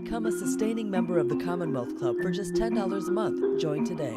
Become a sustaining member of the Commonwealth Club for just $10 a month. Join today.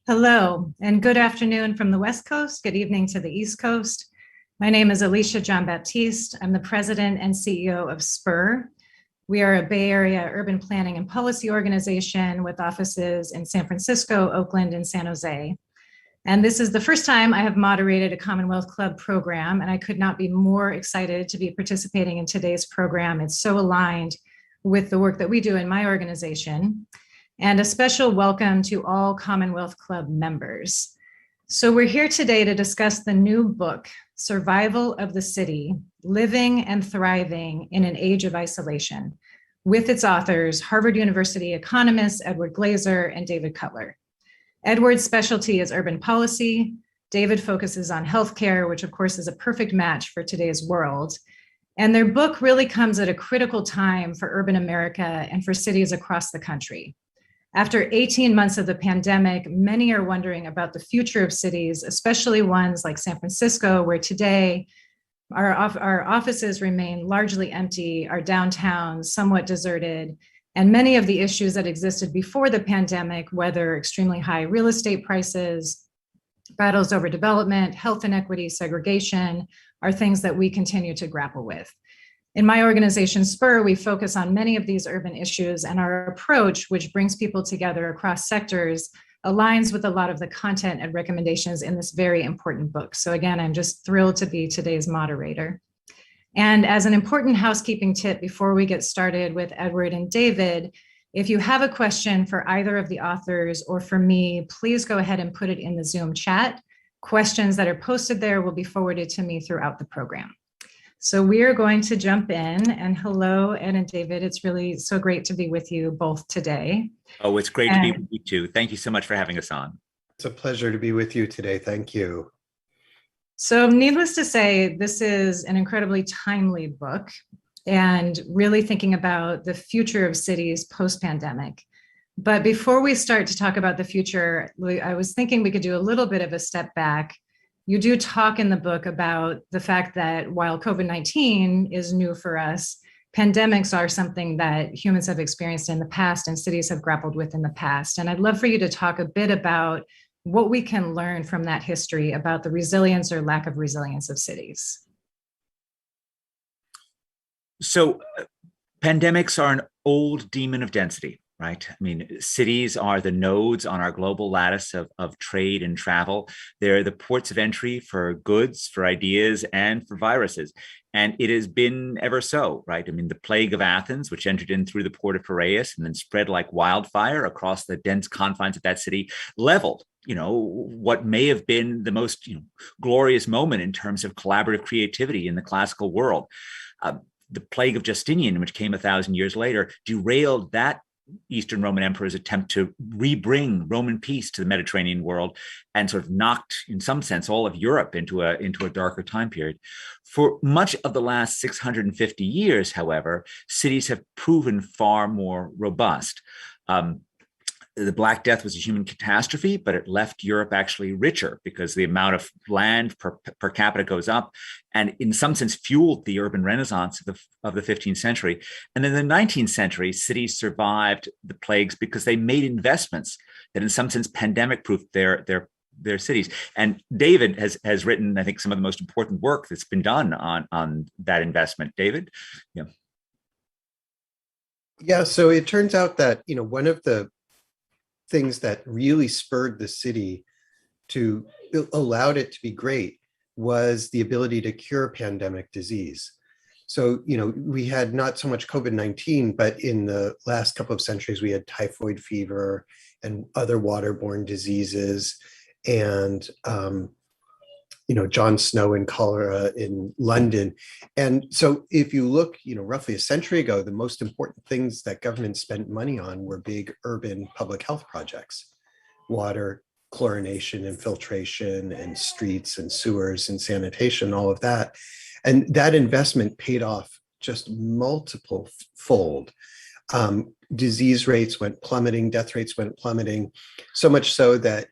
Hello, and good afternoon from the West Coast. Good evening to the East Coast. My name is Alicia Jean-Baptiste. I'm the president and CEO of SPUR. We are a Bay Area urban planning and policy organization with offices in San Francisco, Oakland, and San Jose. And this is the first time I have moderated a Commonwealth Club program, and I could not be more excited to be participating in today's program. It's so aligned with the work that we do in my organization. And a special welcome to all Commonwealth Club members. So we're here today to discuss the new book, Survival of the City, Living and Thriving in an Age of Isolation, with its authors, Harvard University economists Edward Glaeser and David Cutler. Edward's specialty is urban policy. David focuses on healthcare, which of course is a perfect match for today's world. And their book really comes at a critical time for urban America and for cities across the country. After 18 months of the pandemic, many are wondering about the future of cities, especially ones like San Francisco, where today our offices remain largely empty, our downtowns somewhat deserted, and many of the issues that existed before the pandemic, whether extremely high real estate prices, battles over development, health inequity, segregation, are things that we continue to grapple with. In my organization, SPUR, we focus on many of these urban issues, and our approach, which brings people together across sectors, aligns with a lot of the content and recommendations in this very important book. So again, I'm just thrilled to be today's moderator. And as an important housekeeping tip before we get started with Edward and David, if you have a question for either of the authors or for me, please go ahead and put it in the Zoom chat. Questions that are posted there will be forwarded to me throughout the program. So we are going to jump in, and hello, Ed and David. It's really so great to be with you both today. Oh, it's great to be with you too. Thank you so much for having us on. It's a pleasure to be with you today. Thank you. So needless to say, this is an incredibly timely book and really thinking about the future of cities post-pandemic. But before we start to talk about the future, I was thinking we could do a little bit of a step back. You do talk in the book about the fact that while COVID-19 is new for us, pandemics are something that humans have experienced in the past and cities have grappled with in the past. And I'd love for you to talk a bit about what we can learn from that history about the resilience or lack of resilience of cities. So pandemics are an old demon of density. Right? I mean, cities are the nodes on our global lattice of trade and travel. They're the ports of entry for goods, for ideas, and for viruses. And it has been ever so, right? I mean, the plague of Athens, which entered in through the port of Piraeus and then spread like wildfire across the dense confines of that city, leveled, what may have been the most, glorious moment in terms of collaborative creativity in the classical world. The plague of Justinian, which came 1,000 years later, derailed that Eastern Roman Emperor's attempt to rebring Roman peace to the Mediterranean world and sort of knocked, in some sense, all of Europe into a darker time period. For much of the last 650 years, however, cities have proven far more robust. The Black Death was a human catastrophe, but it left Europe actually richer because the amount of land per capita goes up, and in some sense fueled the urban renaissance of the 15th century. And in the 19th century, cities survived the plagues because they made investments that in some sense pandemic-proofed their cities. And David has written, I think, some of the most important work that's been done on that investment. David? Yeah, so it turns out that, one of the things that really spurred the city to allowed it to be great was the ability to cure pandemic disease. So, we had not so much COVID-19, but in the last couple of centuries, we had typhoid fever and other waterborne diseases, and John Snow and cholera in London. And so if you look, roughly a century ago, the most important things that government spent money on were big urban public health projects: water, chlorination and filtration, and streets and sewers and sanitation, all of that. And that investment paid off just multiple fold. Disease rates went plummeting, death rates went plummeting, so much so that,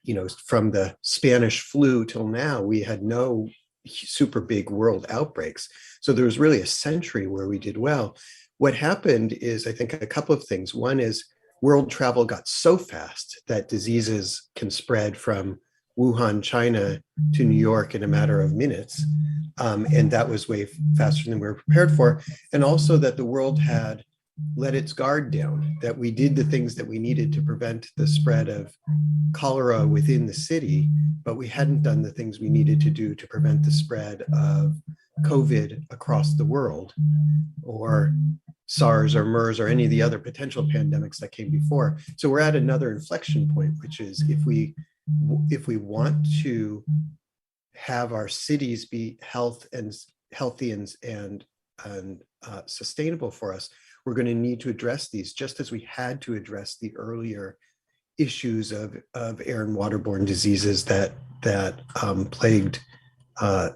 from the Spanish flu till now, we had no super big world outbreaks. So there was really a century where we did well. What happened is, I think, a couple of things. One is world travel got so fast that diseases can spread from Wuhan, China to New York in a matter of minutes. And that was way faster than we were prepared for. And also that the world had let its guard down, that we did the things that we needed to prevent the spread of cholera within the city, but we hadn't done the things we needed to do to prevent the spread of COVID across the world, or SARS or MERS or any of the other potential pandemics that came before. So we're at another inflection point, which is if we want to have our cities be healthy and sustainable for us, we're going to need to address these, just as we had to address the earlier issues of air and waterborne diseases that plagued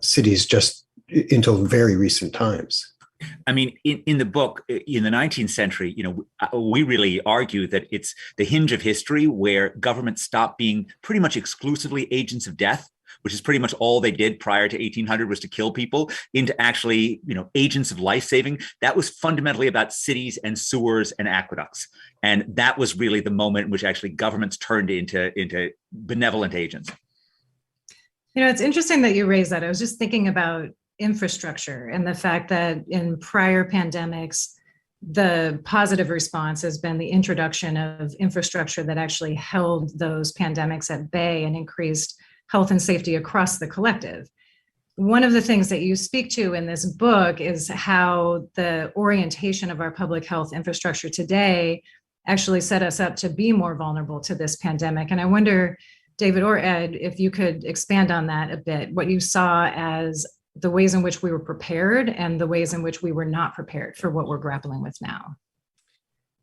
cities just until very recent times. I mean, in the book, in the 19th century, we really argue that it's the hinge of history where governments stopped being pretty much exclusively agents of death, which is pretty much all they did prior to 1800 was to kill people, into actually, agents of life saving. That was fundamentally about cities and sewers and aqueducts. And that was really the moment in which actually governments turned into benevolent agents. It's interesting that you raised that. I was just thinking about infrastructure and the fact that in prior pandemics, the positive response has been the introduction of infrastructure that actually held those pandemics at bay and increased health and safety across the collective. One of the things that you speak to in this book is how the orientation of our public health infrastructure today actually set us up to be more vulnerable to this pandemic. And I wonder, David or Ed, if you could expand on that a bit, what you saw as the ways in which we were prepared and the ways in which we were not prepared for what we're grappling with now.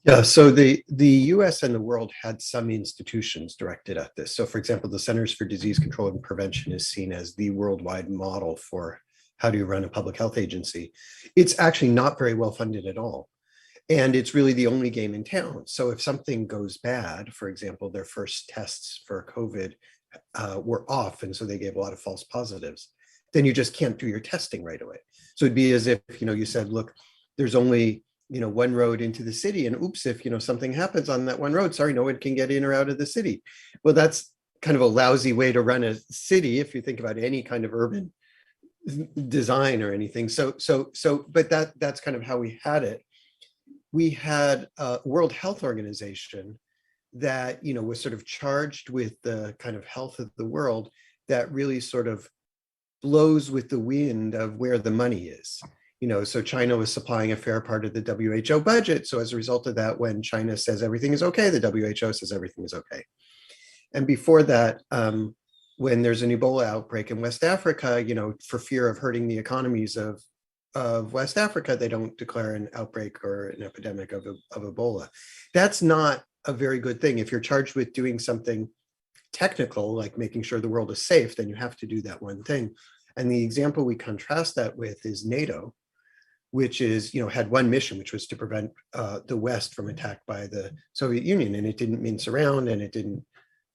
Yeah, so the US and the world had some institutions directed at this. So for example, the Centers for Disease Control and Prevention is seen as the worldwide model for how do you run a public health agency. It's actually not very well funded at all. And it's really the only game in town. So if something goes bad, for example, their first tests for COVID were off, and so they gave a lot of false positives, then you just can't do your testing right away. So it'd be as if, you said, look, there's only, one road into the city, and oops, if, something happens on that one road, sorry, no one can get in or out of the city. Well, that's kind of a lousy way to run a city if you think about any kind of urban design or anything. But that's kind of how we had it. We had a World Health Organization that, was sort of charged with the kind of health of the world, that really sort of blows with the wind of where the money is. So China was supplying a fair part of the WHO budget. So as a result of that, when China says everything is okay, the WHO says everything is okay. And before that, when there's an Ebola outbreak in West Africa, for fear of hurting the economies of West Africa, they don't declare an outbreak or an epidemic of Ebola. That's not a very good thing. If you're charged with doing something technical, like making sure the world is safe, then you have to do that one thing. And the example we contrast that with is NATO, which is, had one mission, which was to prevent the West from attack by the Soviet Union. And it didn't mince around, and it didn't,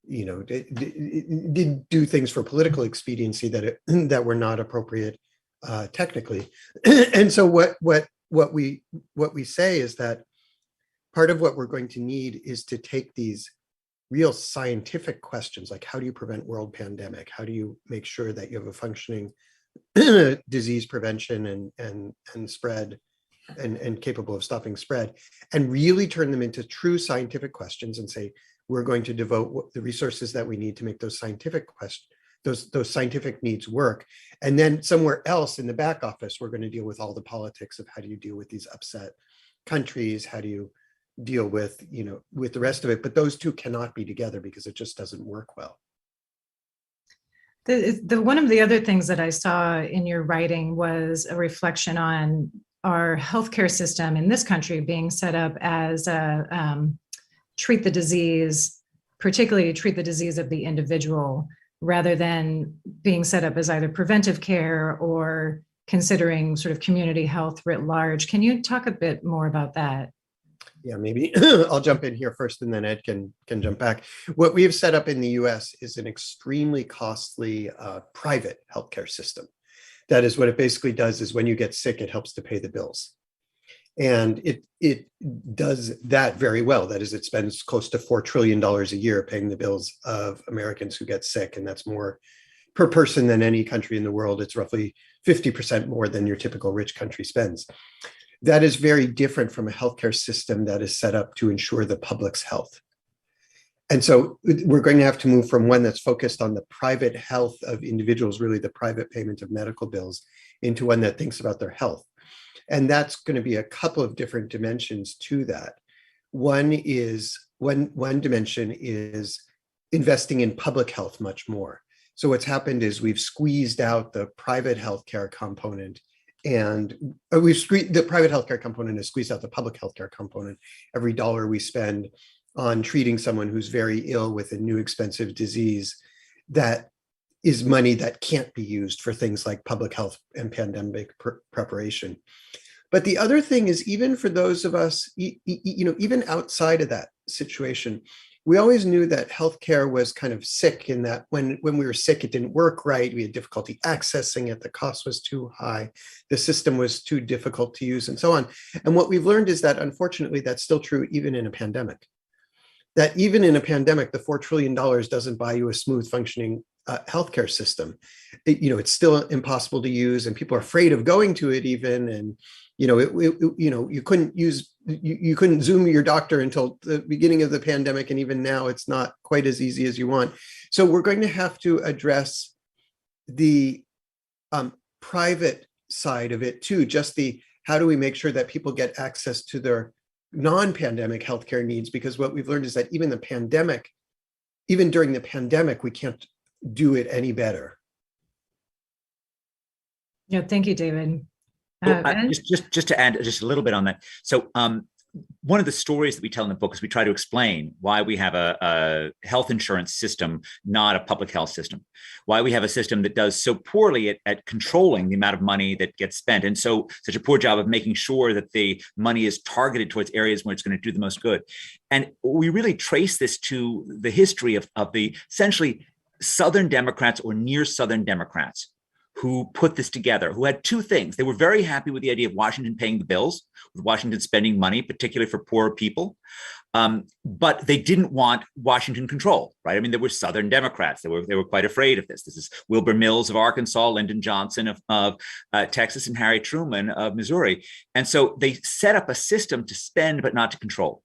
it did do things for political expediency that were not appropriate technically. And so what we say is that part of what we're going to need is to take these real scientific questions, like how do you prevent world pandemic? How do you make sure that you have a functioning disease prevention and spread and capable of stopping spread, and really turn them into true scientific questions and say, we're going to devote the resources that we need to make those scientific those scientific needs work. And then somewhere else in the back office, we're going to deal with all the politics of how do you deal with these upset countries? How do you deal with, with the rest of it? But those two cannot be together because it just doesn't work well. The one of the other things that I saw in your writing was a reflection on our healthcare system in this country being set up as a treat the disease, particularly treat the disease of the individual, rather than being set up as either preventive care or considering sort of community health writ large. Can you talk a bit more about that? Yeah, maybe I'll jump in here first and then Ed can jump back. What we have set up in the US is an extremely costly private healthcare system. That is what it basically does is when you get sick, it helps to pay the bills. And it does that very well. That is, it spends close to $4 trillion a year paying the bills of Americans who get sick. And that's more per person than any country in the world. It's roughly 50% more than your typical rich country spends. That is very different from a healthcare system that is set up to ensure the public's health. And so we're going to have to move from one that's focused on the private health of individuals, really the private payment of medical bills, into one that thinks about their health. And that's going to be a couple of different dimensions to that. One dimension is investing in public health much more. So what's happened is we've squeezed out the private healthcare component, and the private healthcare component has squeezed out the public healthcare component. Every dollar we spend on treating someone who's very ill with a new expensive disease, that is money that can't be used for things like public health and pandemic preparation. But the other thing is, even for those of us, even outside of that situation, we always knew that healthcare was kind of sick in that when we were sick, it didn't work right. We had difficulty accessing it. The cost was too high. The system was too difficult to use and so on. And what we've learned is that, unfortunately, that's still true even in a pandemic. That even in a pandemic, the $4 trillion doesn't buy you a smooth functioning healthcare system. It's still impossible to use, and people are afraid of going to it even. And you couldn't Zoom your doctor until the beginning of the pandemic, and even now it's not quite as easy as you want. So we're going to have to address the private side of it too. Just how do we make sure that people get access to their non-pandemic healthcare needs? Because what we've learned is that even during the pandemic, we can't do it any better. Yeah, thank you, David. Just to add just a little bit on that. So one of the stories that we tell in the book is we try to explain why we have a health insurance system, not a public health system, why we have a system that does so poorly at controlling the amount of money that gets spent, and such a poor job of making sure that the money is targeted towards areas where it's going to do the most good. And we really trace this to the history of the essentially Southern Democrats or near Southern Democrats who put this together, who had two things. They were very happy with the idea of Washington paying the bills, with Washington spending money, particularly for poorer people. But they didn't want Washington control, right? I mean, there were Southern Democrats. They were quite afraid of this. This is Wilbur Mills of Arkansas, Lyndon Johnson of Texas, and Harry Truman of Missouri. And so they set up a system to spend, but not to control.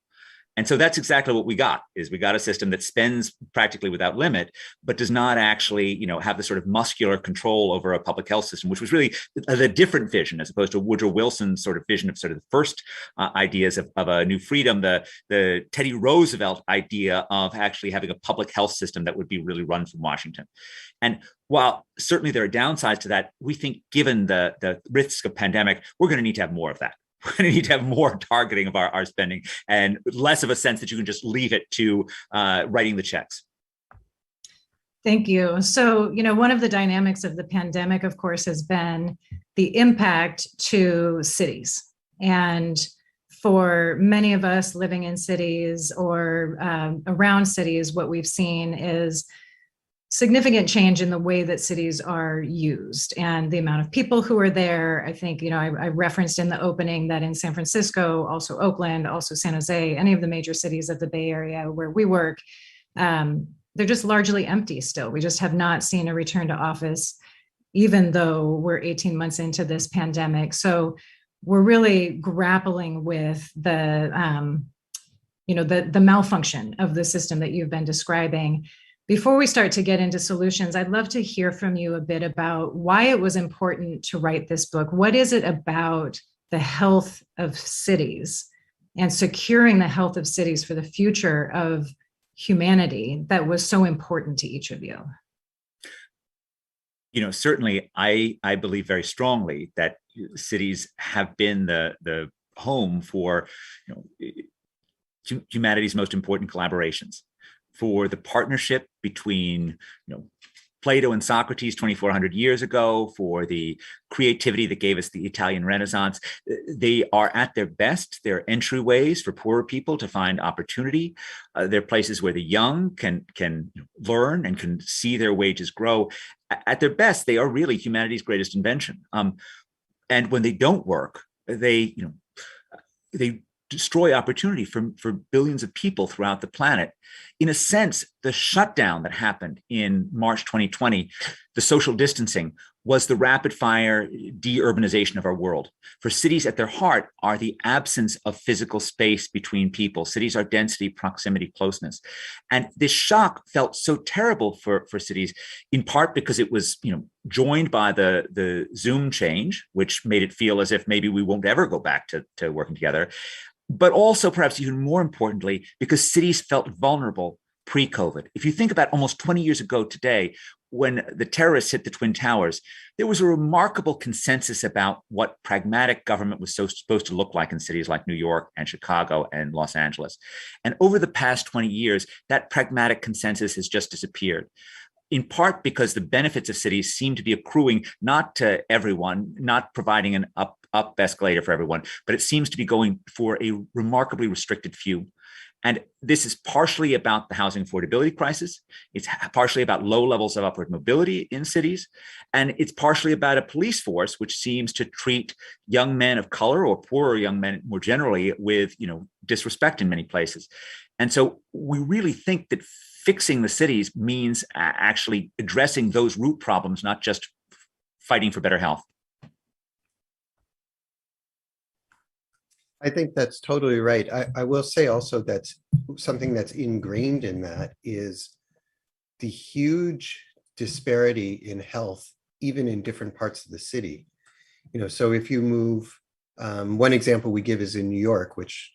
And so that's exactly what we got a system that spends practically without limit, but does not actually, have the sort of muscular control over a public health system, which was really the different vision as opposed to Woodrow Wilson's sort of vision of sort of the first ideas of a new freedom, the Teddy Roosevelt idea of actually having a public health system that would be really run from Washington. And while certainly there are downsides to that, we think given the risks of pandemic, we're going to need to have more of that. We're going to need to have more targeting of our spending and less of a sense that you can just leave it to writing the checks. Thank you. So, one of the dynamics of the pandemic, of course, has been the impact to cities. And for many of us living in cities or around cities, what we've seen is significant change in the way that cities are used and the amount of people who are there. I think, I referenced in the opening that in San Francisco, also Oakland, also San Jose, any of the major cities of the Bay Area where we work, they're just largely empty still. We just have not seen a return to office, even though we're 18 months into this pandemic. So we're really grappling with the malfunction of the system that you've been describing. Before we start to get into solutions, I'd love to hear from you a bit about why it was important to write this book. What is it about the health of cities and securing the health of cities for the future of humanity that was so important to each of you? Certainly, I believe very strongly that cities have been the home for humanity's most important collaborations, for the partnership between Plato and Socrates 2,400 years ago, for the creativity that gave us the Italian Renaissance. They are at their best. They're entryways for poorer people to find opportunity. They're places where the young can learn and can see their wages grow. At their best, they are really humanity's greatest invention. And when they don't work, they destroy opportunity for billions of people throughout the planet. In a sense, the shutdown that happened in March 2020, the social distancing, was the rapid fire deurbanization of our world. For cities at their heart are the absence of physical space between people. Cities are density, proximity, closeness. And this shock felt so terrible for cities, in part because it was joined by the Zoom change, which made it feel as if maybe we won't ever go back to working together. But also, perhaps even more importantly, because cities felt vulnerable pre-COVID. If you think about almost 20 years ago today, when the terrorists hit the Twin Towers, there was a remarkable consensus about what pragmatic government was supposed to look like in cities like New York and Chicago and Los Angeles. And over the past 20 years, that pragmatic consensus has just disappeared, in part because the benefits of cities seem to be accruing not to everyone, not providing an up escalator for everyone, but it seems to be going for a remarkably restricted few. And this is partially about the housing affordability crisis. It's partially about low levels of upward mobility in cities. And it's partially about a police force which seems to treat young men of color or poorer young men more generally with disrespect in many places. And so we really think that fixing the cities means actually addressing those root problems, not just fighting for better health. I think that's totally right. I will say also that something that's ingrained in that is the huge disparity in health, even in different parts of the city. So if you move, one example we give is in New York, which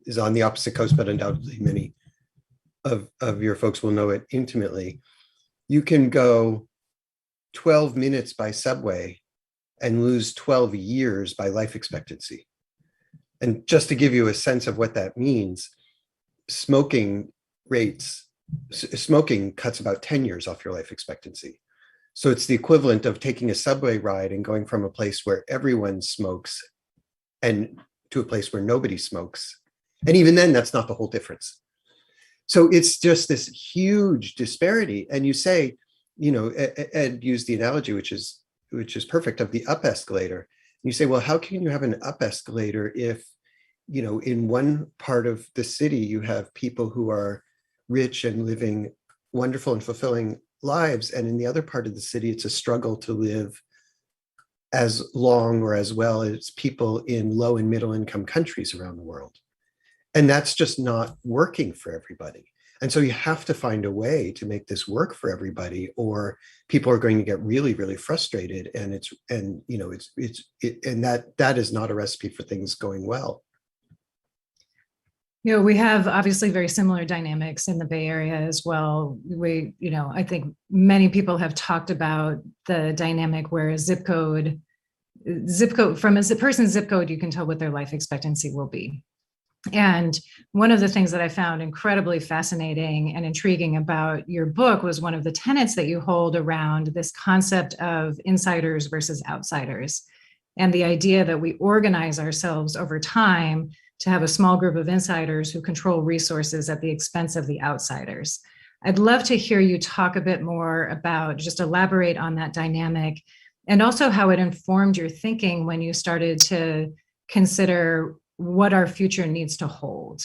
is on the opposite coast, but undoubtedly many of your folks will know it intimately. You can go 12 minutes by subway and lose 12 years by life expectancy. And just to give you a sense of what that means, smoking cuts about 10 years off your life expectancy. So it's the equivalent of taking a subway ride and going from a place where everyone smokes and to a place where nobody smokes. And even then, that's not the whole difference. So it's just this huge disparity. And you say, Ed used the analogy, which is perfect, of the up escalator. You say, well, how can you have an up escalator if, in one part of the city, you have people who are rich and living wonderful and fulfilling lives, and in the other part of the city, it's a struggle to live as long or as well as people in low and middle income countries around the world. And that's just not working for everybody. And so you have to find a way to make this work for everybody, or people are going to get really, really frustrated. And that is not a recipe for things going well. We have obviously very similar dynamics in the Bay Area as well. I think many people have talked about the dynamic where a zip code, from a person's zip code, you can tell what their life expectancy will be. And one of the things that I found incredibly fascinating and intriguing about your book was one of the tenets that you hold around this concept of insiders versus outsiders, and the idea that we organize ourselves over time to have a small group of insiders who control resources at the expense of the outsiders. I'd love to hear you talk a bit more about, just elaborate on that dynamic, and also how it informed your thinking when you started to consider what our future needs to hold.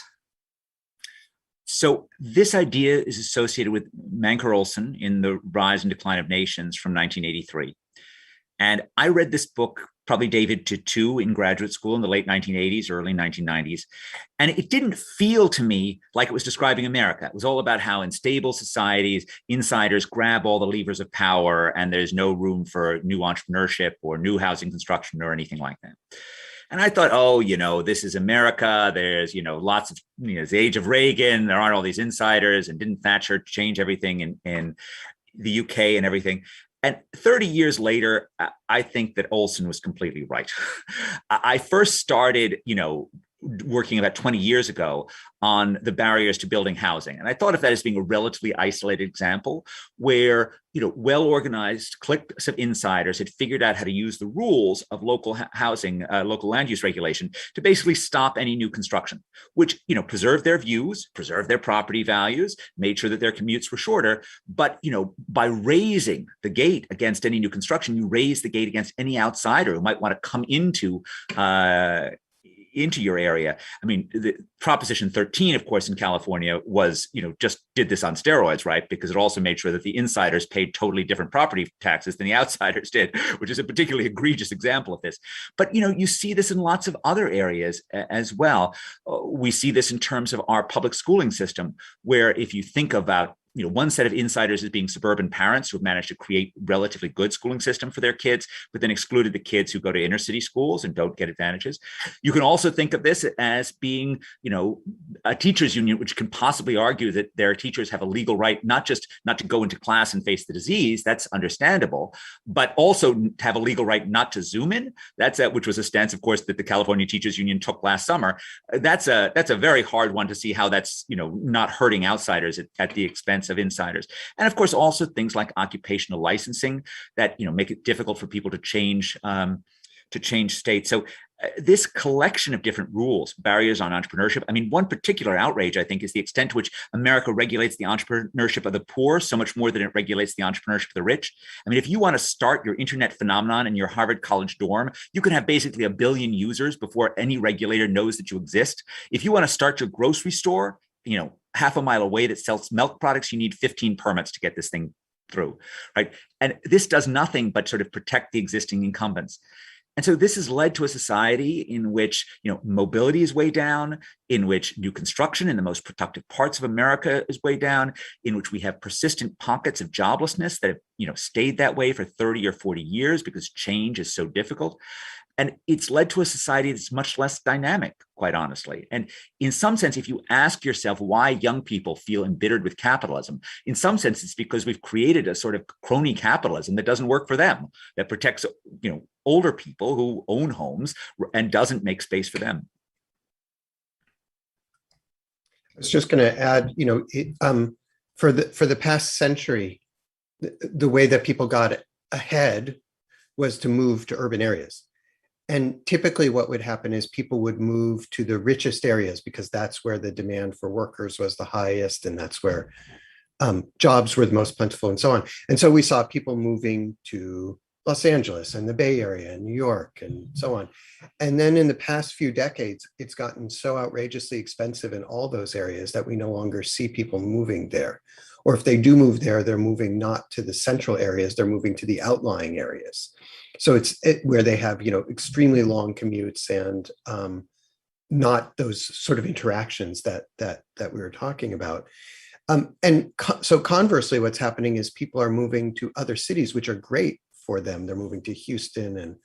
So this idea is associated with Mancur Olson in The Rise and Decline of Nations from 1983. And I read this book, probably David, to two in graduate school in the late 1980s, early 1990s. And it didn't feel to me like it was describing America. It was all about how in stable societies, insiders grab all the levers of power and there's no room for new entrepreneurship or new housing construction or anything like that. And I thought, oh, this is America. There's, lots of, it's the age of Reagan. There aren't all these insiders, and didn't Thatcher change everything in the UK and everything? And 30 years later, I think that Olson was completely right. I first started, working about 20 years ago on the barriers to building housing. And I thought of that as being a relatively isolated example where, well-organized cliques of insiders had figured out how to use the rules of local housing, local land use regulation to basically stop any new construction, which, preserved their views, preserved their property values, made sure that their commutes were shorter. But, by raising the gate against any new construction, you raise the gate against any outsider who might want to come into your area. I mean, the Proposition 13, of course, in California was, just did this on steroids, right? Because it also made sure that the insiders paid totally different property taxes than the outsiders did, which is a particularly egregious example of this. But, you see this in lots of other areas as well. We see this in terms of our public schooling system, where if you think about one set of insiders as being suburban parents who have managed to create relatively good schooling system for their kids, but then excluded the kids who go to inner city schools and don't get advantages. You can also think of this as being, a teachers union, which can possibly argue that their teachers have a legal right, not to go into class and face the disease, that's understandable, but also to have a legal right not to Zoom in. Which was a stance, of course, that the California Teachers Union took last summer. That's a very hard one to see how that's, not hurting outsiders at the expense of insiders. And of course, also things like occupational licensing that, make it difficult for people to change states. So this collection of different rules, barriers on entrepreneurship. I mean, one particular outrage, I think, is the extent to which America regulates the entrepreneurship of the poor so much more than it regulates the entrepreneurship of the rich. I mean, if you want to start your internet phenomenon in your Harvard College dorm, you can have basically 1 billion users before any regulator knows that you exist. If you want to start your grocery store, half a mile away that sells milk products, you need 15 permits to get this thing through, right? And this does nothing but sort of protect the existing incumbents. And so this has led to a society in which, mobility is way down, in which new construction in the most productive parts of America is way down, in which we have persistent pockets of joblessness that have, stayed that way for 30 or 40 years because change is so difficult. And it's led to a society that's much less dynamic, quite honestly. And in some sense, if you ask yourself why young people feel embittered with capitalism, in some sense, it's because we've created a sort of crony capitalism that doesn't work for them, that protects, older people who own homes and doesn't make space for them. I was just going to add, for the past century, the way that people got ahead was to move to urban areas. And typically what would happen is people would move to the richest areas because that's where the demand for workers was the highest, and that's where jobs were the most plentiful and so on. And so we saw people moving to Los Angeles and the Bay Area and New York and so on. And then in the past few decades, it's gotten so outrageously expensive in all those areas that we no longer see people moving there. Or if they do move there, they're moving not to the central areas, they're moving to the outlying areas. So it's where they have, extremely long commutes and not those sort of interactions that we were talking about. So conversely, what's happening is people are moving to other cities, which are great for them. They're moving to Houston and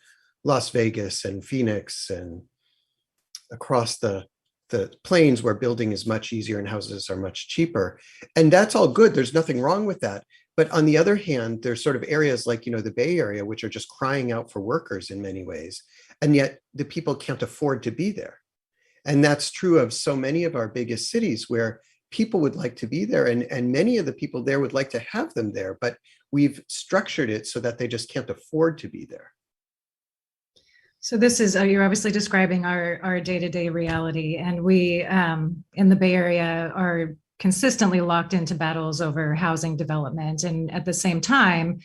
Las Vegas and Phoenix and across the plains where building is much easier and houses are much cheaper. And that's all good. There's nothing wrong with that. But on the other hand, there's sort of areas like, the Bay Area, which are just crying out for workers in many ways. And yet the people can't afford to be there. And that's true of so many of our biggest cities where people would like to be there. And many of the people there would like to have them there, but we've structured it so that they just can't afford to be there. So this is, you're obviously describing our day-to-day reality. And we in the Bay Area are consistently locked into battles over housing development. And at the same time,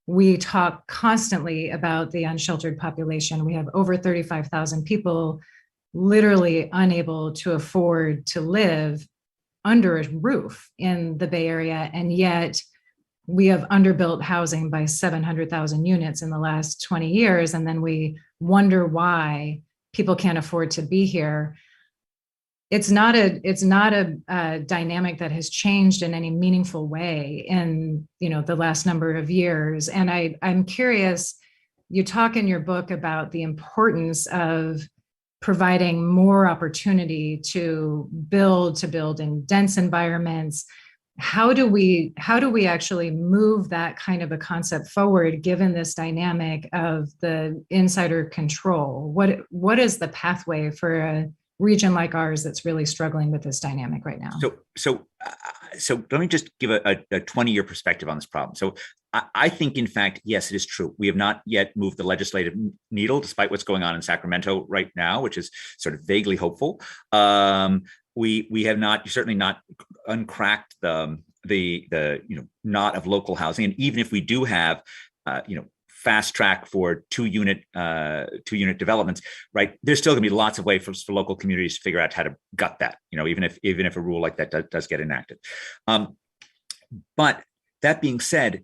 we talk constantly about the unsheltered population. We have over 35,000 people literally unable to afford to live under a roof in the Bay Area. And yet we have underbuilt housing by 700,000 units in the last 20 years, and then we wonder why people can't afford to be here. It's not a dynamic that has changed in any meaningful way in the last number of years. And I'm curious, you talk in your book about the importance of providing more opportunity to build in dense environments. How do we actually move that kind of a concept forward, given this dynamic of the insider control? What is the pathway for a region like ours that's really struggling with this dynamic right now? So let me just give a 20-year perspective on this problem. So I think, in fact, yes, it is true. We have not yet moved the legislative needle, despite what's going on in Sacramento right now, which is sort of vaguely hopeful. We have not, certainly not, uncracked the knot of local housing. And even if we do have fast track for two unit developments, right? There's still going to be lots of ways for local communities to figure out how to gut that, even if a rule like that does get enacted. But that being said,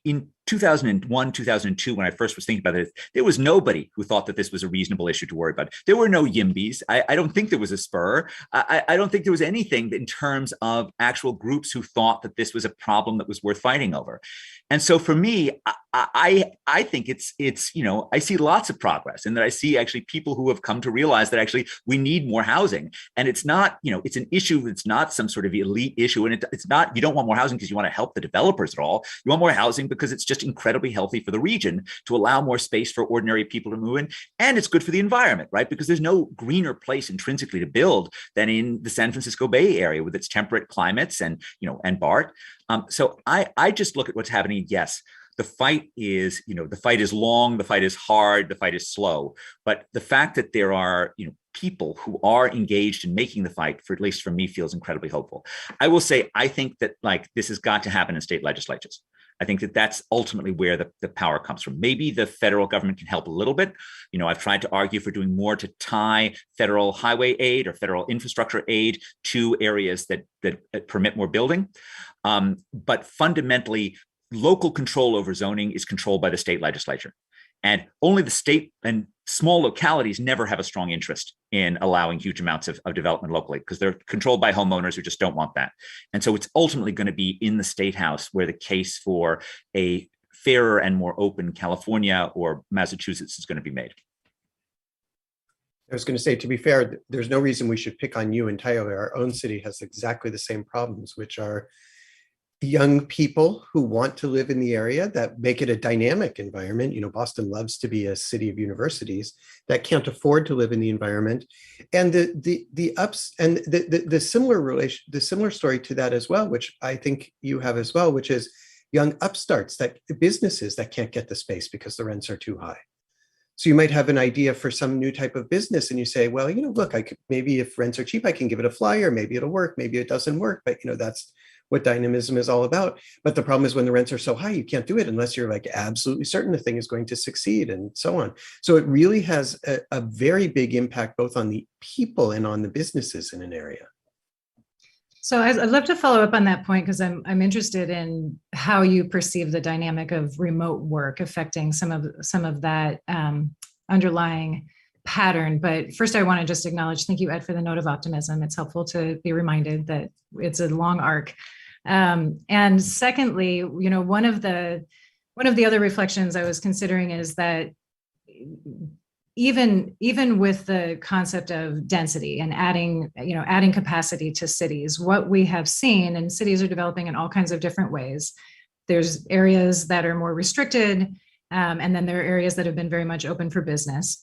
in 2001, 2002, when I first was thinking about it, there was nobody who thought that this was a reasonable issue to worry about. There were no YIMBYs. I don't think there was a Spur. I don't think there was anything in terms of actual groups who thought that this was a problem that was worth fighting over. And so for me, I think it's I see lots of progress, and that I see actually people who have come to realize that actually we need more housing. And it's not, it's an issue that's not some sort of elite issue. And it's not, you don't want more housing because you want to help the developers at all. You want more housing because it's just incredibly healthy for the region to allow more space for ordinary people to move in. And it's good for the environment, right? Because there's no greener place intrinsically to build than in the San Francisco Bay Area with its temperate climates and BART. So I just look at what's happening. Yes, the fight is long, the fight is hard, the fight is slow. But the fact that there are, people who are engaged in making the fight, at least for me, feels incredibly hopeful. I will say, I think that this has got to happen in state legislatures. I think that that's ultimately where the power comes from. Maybe the federal government can help a little bit. I've tried to argue for doing more to tie federal highway aid or federal infrastructure aid to areas that permit more building. But fundamentally, local control over zoning is controlled by the state legislature. And only the state and small localities never have a strong interest in allowing huge amounts of development locally, because they're controlled by homeowners who just don't want that. And so it's ultimately going to be in the state house where the case for a fairer and more open California or Massachusetts is going to be made. I was going to say, to be fair, there's no reason we should pick on you entirely. Our own city has exactly the same problems, which are young people who want to live in the area, that make it a dynamic environment. Boston loves to be a city of universities, that can't afford to live in the environment. And the ups and the similar story to that as well, which I think you have as well, which is young upstarts, businesses that can't get the space because the rents are too high. So you might have an idea for some new type of business, and you say, well, look, maybe if rents are cheap, I can give it a flyer. Maybe it'll work. Maybe it doesn't work. But that's what dynamism is all about. But the problem is, when the rents are so high, you can't do it unless you're absolutely certain the thing is going to succeed, and so on. So it really has a very big impact both on the people and on the businesses in an area. So I'd love to follow up on that point, because I'm interested in how you perceive the dynamic of remote work affecting some of that underlying pattern. But first, I want to just acknowledge, thank you, Ed, for the note of optimism. It's helpful to be reminded that it's a long arc. And secondly, one of the other reflections I was considering is that even with the concept of density and adding capacity to cities, what we have seen, and cities are developing in all kinds of different ways. There's areas that are more restricted, and then there are areas that have been very much open for business.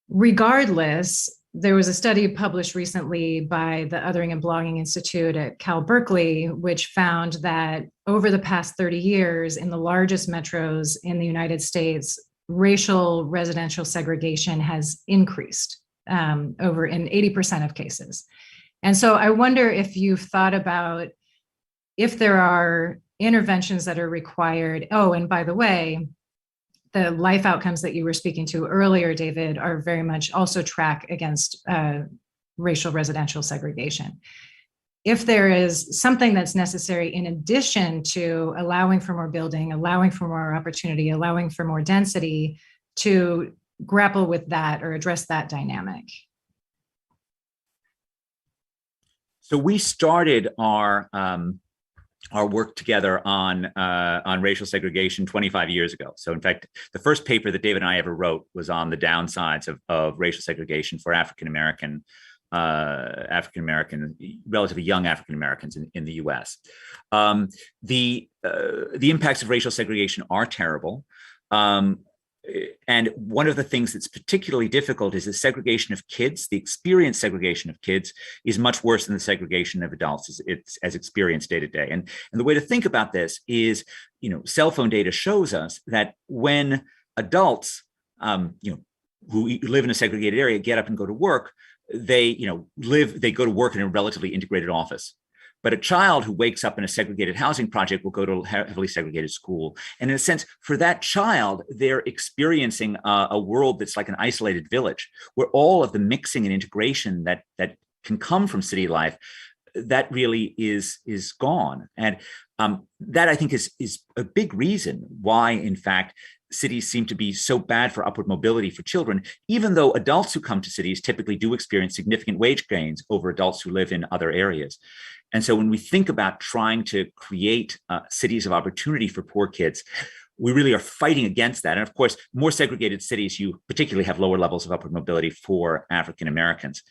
Regardless, there was a study published recently by the Othering and Blogging Institute at Cal Berkeley, which found that over the past 30 years in the largest metros in the United States, racial residential segregation has increased over in 80% of cases. And so I wonder if you've thought about if there are interventions that are required. Oh, and by the way, the life outcomes that you were speaking to earlier, David, are very much also track against racial residential segregation. if there is something that's necessary in addition to allowing for more building, allowing for more opportunity, allowing for more density to grapple with that or address that dynamic. So we started our work together on racial segregation 25 years ago. So in fact, the first paper that David and I ever wrote was on the downsides of racial segregation for African-American, relatively young African-Americans in the US. The impacts of racial segregation are terrible. And one of the things that's particularly difficult is the segregation of kids. The experienced segregation of kids is much worse than the segregation of adults as experienced day to day. And the way to think about this is, cell phone data shows us that when adults, who live in a segregated area get up and go to work, they go to work in a relatively integrated office. But a child who wakes up in a segregated housing project will go to a heavily segregated school. And in a sense, for that child, they're experiencing a world that's like an isolated village, where all of the mixing and integration that can come from city life, that really is gone. And that, I think, is a big reason why, in fact, cities seem to be so bad for upward mobility for children, even though adults who come to cities typically do experience significant wage gains over adults who live in other areas. And so when we think about trying to create cities of opportunity for poor kids, we really are fighting against that. And of course, more segregated cities, you particularly have lower levels of upward mobility for African Americans.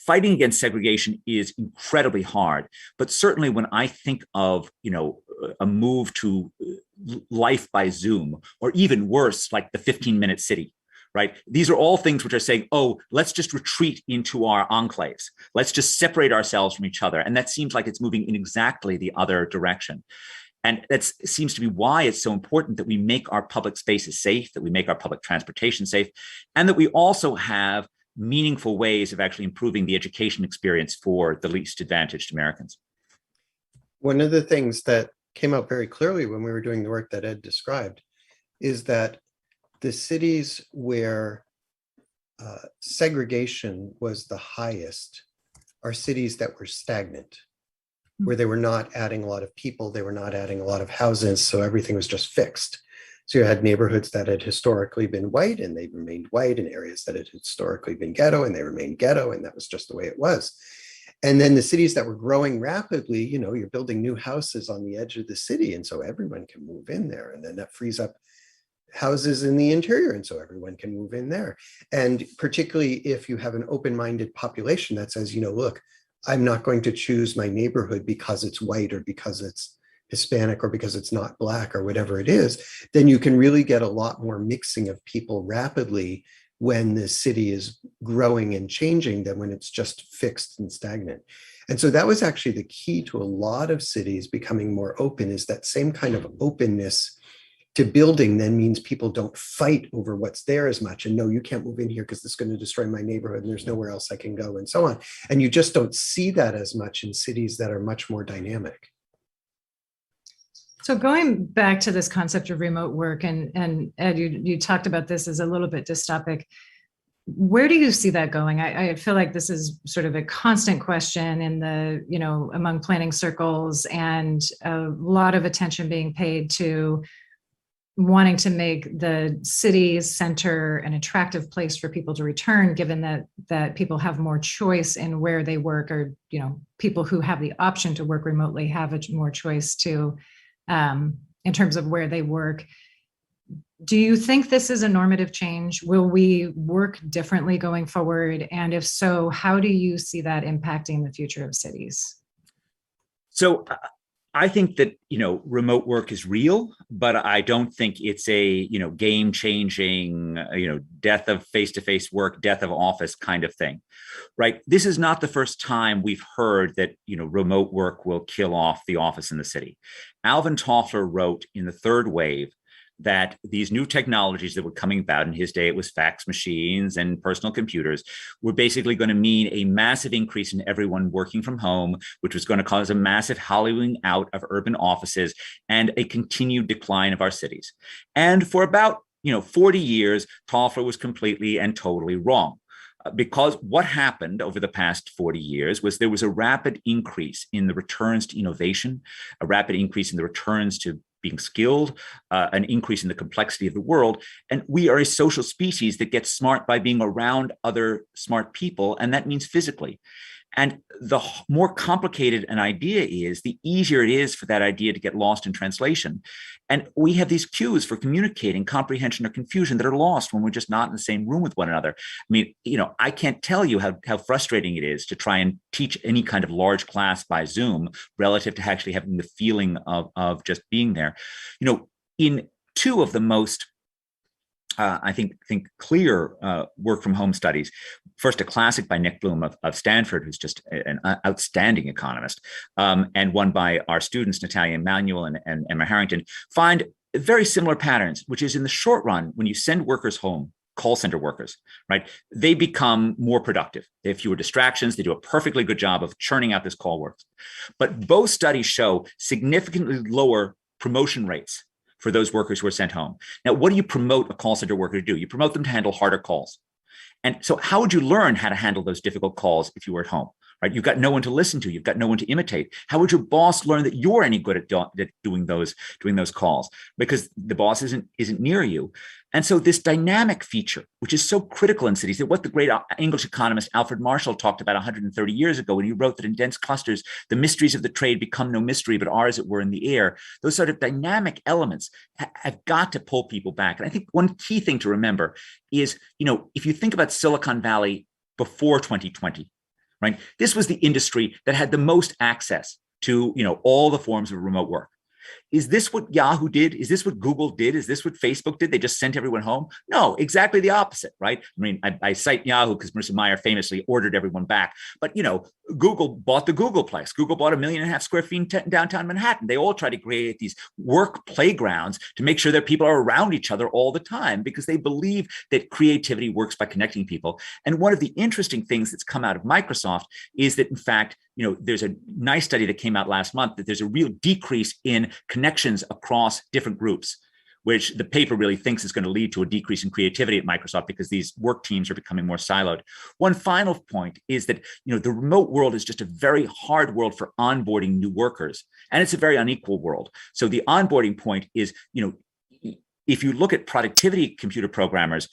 Fighting against segregation is incredibly hard, but certainly when I think of, a move to life by Zoom, or even worse, like the 15-minute city, right? These are all things which are saying, oh, let's just retreat into our enclaves. Let's just separate ourselves from each other. And that seems like it's moving in exactly the other direction. And that seems to be why it's so important that we make our public spaces safe, that we make our public transportation safe, and that we also have meaningful ways of actually improving the education experience for the least advantaged Americans. One of the things that came out very clearly when we were doing the work that Ed described is that the cities where segregation was the highest are cities that were stagnant, where they were not adding a lot of people, they were not adding a lot of houses, so everything was just fixed. So you had neighborhoods that had historically been white and they remained white, and areas that had historically been ghetto and they remained ghetto, and that was just the way it was. And then the cities that were growing rapidly, you're building new houses on the edge of the city, and so everyone can move in there, and then that frees up houses in the interior, and so everyone can move in there. And particularly if you have an open-minded population that says, look, I'm not going to choose my neighborhood because it's white or because it's Hispanic or because it's not Black or whatever it is, then you can really get a lot more mixing of people rapidly when the city is growing and changing than when it's just fixed and stagnant. And so that was actually the key to a lot of cities becoming more open, is that same kind of openness to building then means people don't fight over what's there as much. And no, you can't move in here because it's going to destroy my neighborhood and there's nowhere else I can go, and so on. And you just don't see that as much in cities that are much more dynamic. So going back to this concept of remote work, and Ed, you talked about this as a little bit dystopic. Where do you see that going? I feel like this is sort of a constant question in the, among planning circles, and a lot of attention being paid to wanting to make the city center an attractive place for people to return, given that people have more choice in where they work, or, people who have the option to work remotely have more choice to in terms of where they work. Do you think this is a normative change? Will we work differently going forward? And if so, how do you see that impacting the future of cities? So I think that, remote work is real, but I don't think it's a, game changing, death of face-to-face work, death of office kind of thing, right? This is not the first time we've heard that, remote work will kill off the office in the city. Alvin Toffler wrote in The Third Wave that these new technologies that were coming about, in his day it was fax machines and personal computers, were basically going to mean a massive increase in everyone working from home, which was going to cause a massive hollowing out of urban offices and a continued decline of our cities. And for about 40 years, Toffler was completely and totally wrong. because what happened over the past 40 years was there was a rapid increase in the returns to innovation, a rapid increase in the returns to being skilled, an increase in the complexity of the world. And we are a social species that gets smart by being around other smart people, and that means physically. And the more complicated an idea is, the easier it is for that idea to get lost in translation. And we have these cues for communicating comprehension or confusion that are lost when we're just not in the same room with one another. I mean, I can't tell you how frustrating it is to try and teach any kind of large class by Zoom relative to actually having the feeling of just being there. In two of the most I think clear work from home studies. First, a classic by Nick Bloom of Stanford, who's just an outstanding economist, and one by our students, Natalia Emanuel and Emma Harrington, find very similar patterns, which is in the short run, when you send workers home, call center workers, right, they become more productive. They have fewer distractions. They do a perfectly good job of churning out this call work. But both studies show significantly lower promotion rates for those workers who are sent home. Now, what do you promote a call center worker to do? You promote them to handle harder calls. And so how would you learn how to handle those difficult calls if you were at home, right? You've got no one to listen to. You've got no one to imitate. How would your boss learn that you're any good at doing those calls? Because the boss isn't near you. And so this dynamic feature, which is so critical in cities, that what the great English economist Alfred Marshall talked about 130 years ago when he wrote that in dense clusters, the mysteries of the trade become no mystery, but are, as it were, in the air. Those sort of dynamic elements have got to pull people back. And I think one key thing to remember is, if you think about Silicon Valley before 2020, right, this was the industry that had the most access to, all the forms of remote work. Is this what Yahoo did? Is this what Google did? Is this what Facebook did? They just sent everyone home? No, exactly the opposite, right? I mean, I cite Yahoo because Marissa Mayer famously ordered everyone back. But, Google bought the Googleplex. Google bought 1.5 million square feet in downtown Manhattan. They all try to create these work playgrounds to make sure that people are around each other all the time, because they believe that creativity works by connecting people. And one of the interesting things that's come out of Microsoft is that, in fact, there's a nice study that came out last month that there's a real decrease in connections across different groups, which the paper really thinks is going to lead to a decrease in creativity at Microsoft because these work teams are becoming more siloed. One final point is that, the remote world is just a very hard world for onboarding new workers, and it's a very unequal world. So the onboarding point is, if you look at productivity computer programmers,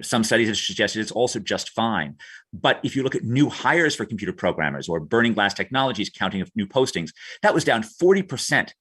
some studies have suggested it's also just fine. But if you look at new hires for computer programmers or Burning Glass Technologies counting of new postings, that was down 40%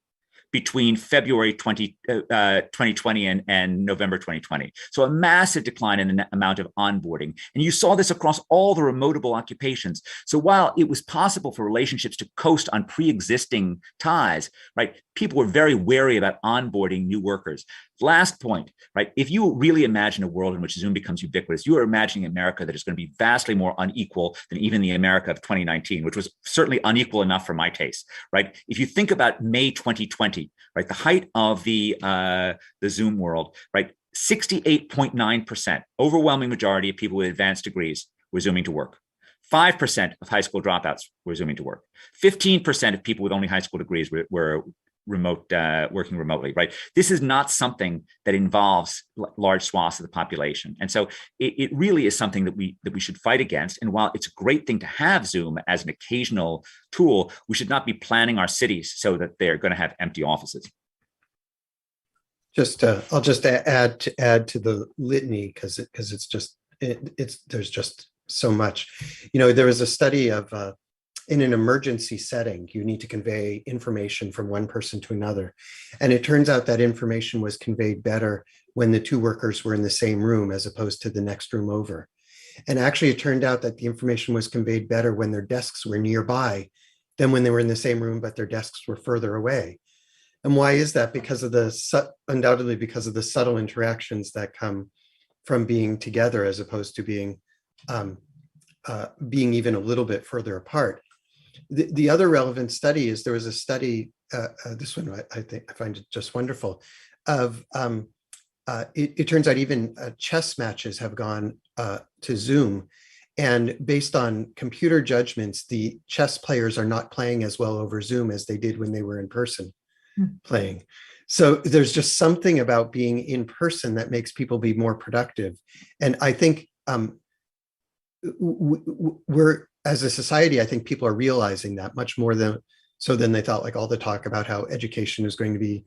between February 2020 and November 2020. So a massive decline in the amount of onboarding. And you saw this across all the remotable occupations. So while it was possible for relationships to coast on pre-existing ties, right, people were very wary about onboarding new workers. Last point, right? If you really imagine a world in which Zoom becomes ubiquitous, you are imagining America that is going to be vastly more unequal than even the America of 2019, which was certainly unequal enough for my taste, right? If you think about May 2020, right, the height of the Zoom world, right, 68.9%, overwhelming majority of people with advanced degrees were Zooming to work. 5% of high school dropouts were Zooming to work. 15% of people with only high school degrees were working remotely, right? This is not something that involves large swaths of the population. And so it really is something that we should fight against. And while it's a great thing to have Zoom as an occasional tool, we should not be planning our cities so that they're going to have empty offices. I'll just add to the litany because there's just so much. There was a study of in an emergency setting, you need to convey information from one person to another. And it turns out that information was conveyed better when the two workers were in the same room as opposed to the next room over. And actually, it turned out that the information was conveyed better when their desks were nearby than when they were in the same room, but their desks were further away. And why is that? Undoubtedly because of the subtle interactions that come from being together as opposed to being even a little bit further apart. The other relevant study is there was a study, this one I find it just wonderful, of it turns out even chess matches have gone to Zoom. And based on computer judgments, the chess players are not playing as well over Zoom as they did when they were in person playing. So there's just something about being in person that makes people be more productive. And I think we're, as a society, I think people are realizing that much more than they thought. Like all the talk about how education is going to be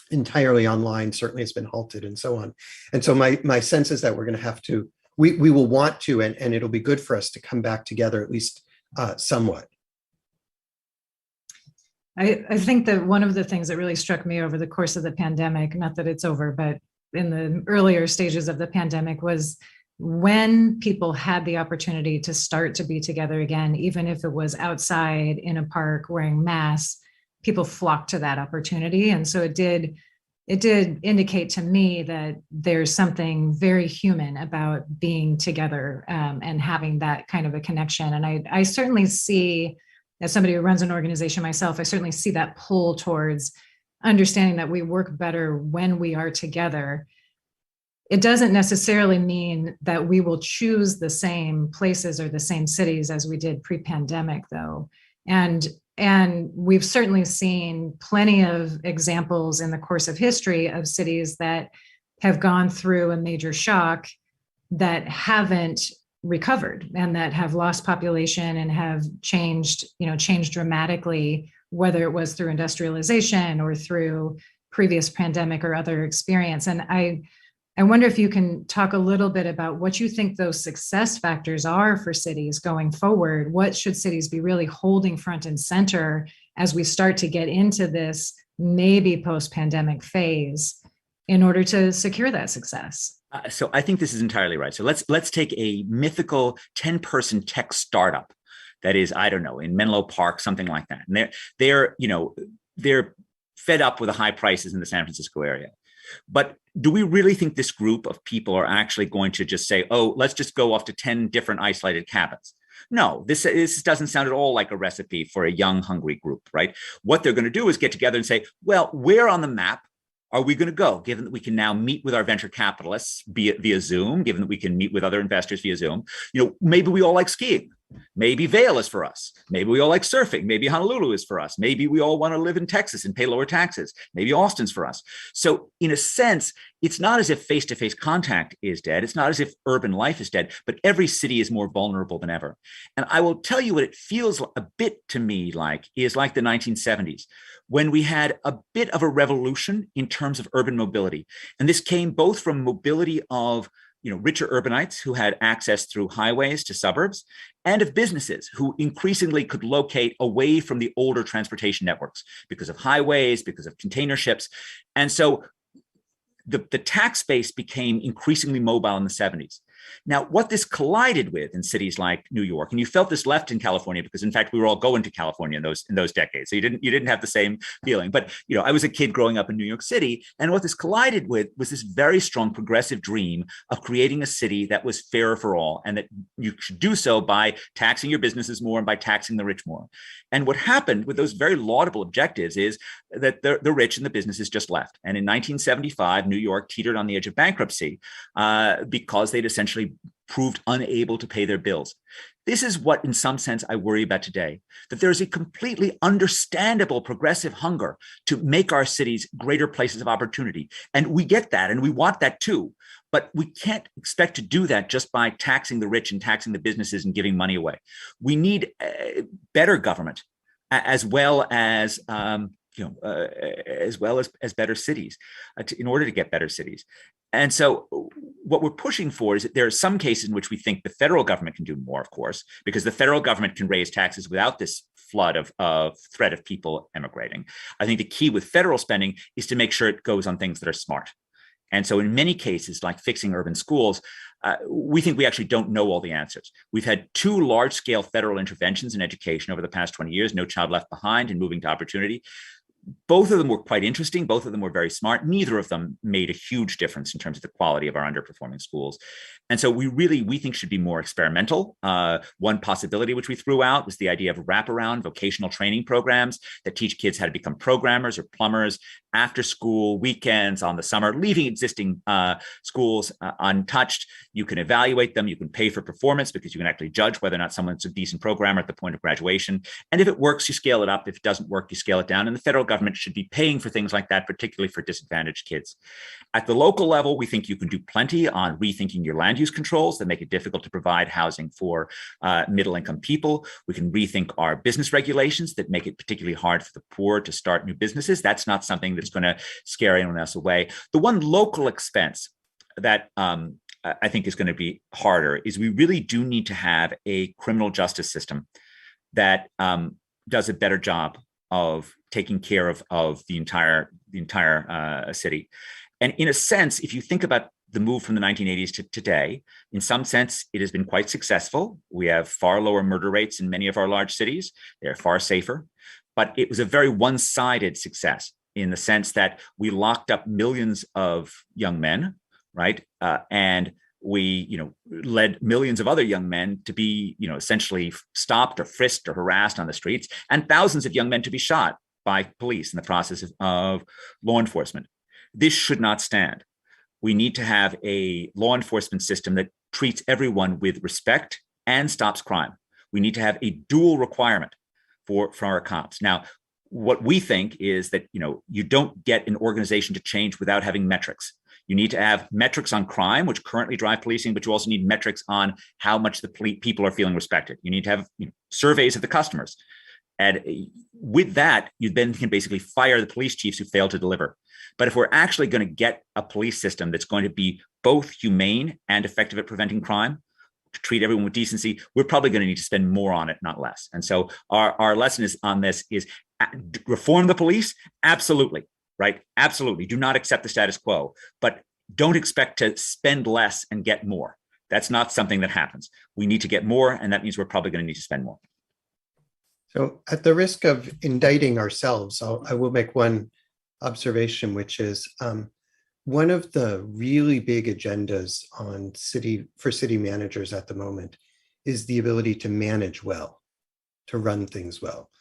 entirely online certainly has been halted and so on. And so my sense is that we're going to have to, we will want to, and it'll be good for us to come back together at least somewhat. I think that one of the things that really struck me over the course of the pandemic, not that it's over, but in the earlier stages of the pandemic, was when people had the opportunity to start to be together again, even if it was outside in a park wearing masks, people flocked to that opportunity. And so it did indicate to me that there's something very human about being together and having that kind of a connection. And I certainly see, as somebody who runs an organization myself, I certainly see that pull towards understanding that we work better when we are together. It doesn't necessarily mean that we will choose the same places or the same cities as we did pre-pandemic, though. And we've certainly seen plenty of examples in the course of history of cities that have gone through a major shock that haven't recovered and that have lost population and have changed dramatically, whether it was through industrialization or through previous pandemic or other experience. And I wonder if you can talk a little bit about what you think those success factors are for cities going forward. What should cities be really holding front and center as we start to get into this maybe post-pandemic phase in order to secure that success? So I think this is entirely right. So let's take a mythical 10-person tech startup that is, I don't know, in Menlo Park, something like that. And they're fed up with the high prices in the San Francisco area. But do we really think this group of people are actually going to just say, oh, let's just go off to 10 different isolated cabins? No, this doesn't sound at all like a recipe for a young, hungry group, right? What they're going to do is get together and say, well, where on the map are we going to go, given that we can now meet with our venture capitalists via Zoom, given that we can meet with other investors via Zoom? Maybe we all like skiing. Maybe Vail is for us. Maybe we all like surfing. Maybe Honolulu is for us. Maybe we all want to live in Texas and pay lower taxes. Maybe Austin's for us. So in a sense, it's not as if face-to-face contact is dead. It's not as if urban life is dead, but every city is more vulnerable than ever. And I will tell you what it feels a bit to me like is like the 1970s, when we had a bit of a revolution in terms of urban mobility. And this came both from mobility of richer urbanites who had access through highways to suburbs, and of businesses who increasingly could locate away from the older transportation networks because of highways, because of container ships. And so the tax base became increasingly mobile in the 70s. Now, what this collided with in cities like New York, and you felt this left in California because, in fact, we were all going to California in those decades, so you didn't have the same feeling. But I was a kid growing up in New York City, and what this collided with was this very strong progressive dream of creating a city that was fairer for all, and that you should do so by taxing your businesses more and by taxing the rich more. And what happened with those very laudable objectives is that the rich and the businesses just left. And in 1975, New York teetered on the edge of bankruptcy because they'd essentially proved unable to pay their bills. This is what, in some sense, I worry about today, that there is a completely understandable progressive hunger to make our cities greater places of opportunity. And we get that, and we want that too. But we can't expect to do that just by taxing the rich and taxing the businesses and giving money away. We need better government, as well as better cities, in order to get better cities. And so what we're pushing for is that there are some cases in which we think the federal government can do more, of course, because the federal government can raise taxes without this flood of threat of people emigrating. I think the key with federal spending is to make sure it goes on things that are smart. And so in many cases, like fixing urban schools, we think we actually don't know all the answers. We've had 2 large-scale federal interventions in education over the past 20 years, No Child Left Behind and Moving to Opportunity. Both of them were quite interesting. Both of them were very smart. Neither of them made a huge difference in terms of the quality of our underperforming schools. And so we think should be more experimental. One possibility which we threw out was the idea of wraparound vocational training programs that teach kids how to become programmers or plumbers after school, weekends, on the summer, leaving existing schools untouched. You can evaluate them. You can pay for performance because you can actually judge whether or not someone's a decent programmer at the point of graduation. And if it works, you scale it up. If it doesn't work, you scale it down. And the federal government government should be paying for things like that, particularly for disadvantaged kids. At the local level, we think you can do plenty on rethinking your land use controls that make it difficult to provide housing for middle-income people. We can rethink our business regulations that make it particularly hard for the poor to start new businesses. That's not something that's going to scare anyone else away. The one local expense that I think is going to be harder is we really do need to have a criminal justice system that does a better job of taking care of the entire city. And in a sense, if you think about the move from the 1980s to today, in some sense, it has been quite successful. We have far lower murder rates in many of our large cities. They're far safer, but it was a very one-sided success in the sense that we locked up millions of young men, right? And we, led millions of other young men to be, essentially stopped or frisked or harassed on the streets, and thousands of young men to be shot by police in the process of law enforcement. This should not stand. We need to have a law enforcement system that treats everyone with respect and stops crime. We need to have a dual requirement for our cops. Now, what we think is that, you don't get an organization to change without having metrics. You need to have metrics on crime, which currently drive policing, but you also need metrics on how much the people are feeling respected. You need to have surveys of the customers. And with that, you then can basically fire the police chiefs who fail to deliver. But if we're actually going to get a police system that's going to be both humane and effective at preventing crime, to treat everyone with decency, we're probably going to need to spend more on it, not less. And so our lesson is on this is reform the police, absolutely. Right? Absolutely. Do not accept the status quo, but don't expect to spend less and get more. That's not something that happens. We need to get more, and that means we're probably going to need to spend more. So at the risk of indicting ourselves, I will make one observation, which is one of the really big agendas for city managers at the moment is the ability to manage well, to run things well,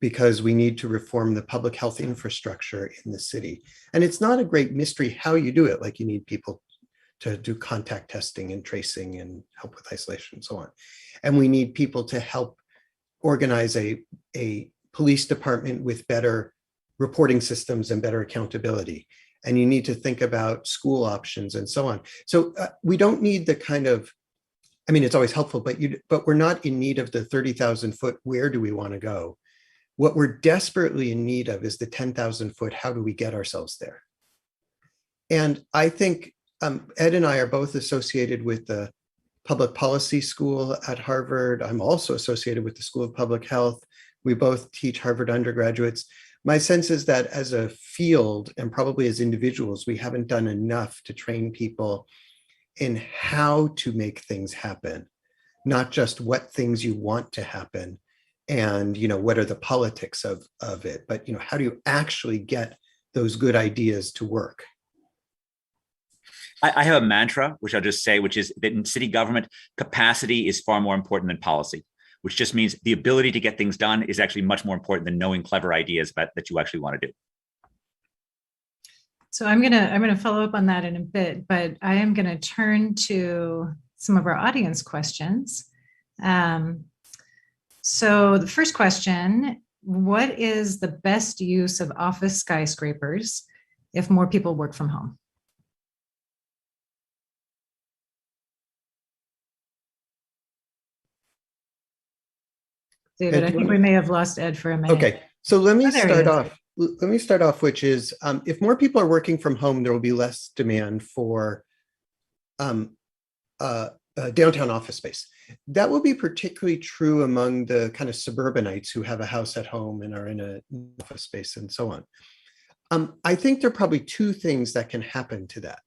because we need to reform the public health infrastructure in the city. And it's not a great mystery how you do it. Like, you need people to do contact testing and tracing and help with isolation and so on. And we need people to help organize a police department with better reporting systems and better accountability. And you need to think about school options and so on. So we don't need the kind of, it's always helpful, but we're not in need of the 30,000 foot, where do we want to go? What we're desperately in need of is the 10,000 foot, how do we get ourselves there? And I think Ed and I are both associated with the public policy school at Harvard. I'm also associated with the School of Public Health. We both teach Harvard undergraduates. My sense is that as a field, and probably as individuals, we haven't done enough to train people in how to make things happen, not just what things you want to happen, and what are the politics of it, but how do you actually get those good ideas to work? I have a mantra, which I'll just say, which is that in city government, capacity is far more important than policy, which just means the ability to get things done is actually much more important than knowing clever ideas that you actually want to do. So I'm gonna follow up on that in a bit, but I am gonna turn to some of our audience questions. So the first question, what is the best use of office skyscrapers if more people work from home? David, I think we may have lost Ed for a minute. Okay, so let me there he start is. off. Let me start off, which is if more people are working from home, there will be less demand for downtown office space. That will be particularly true among the kind of suburbanites who have a house at home and are in an office space and so on. I think there are probably two things that can happen to that.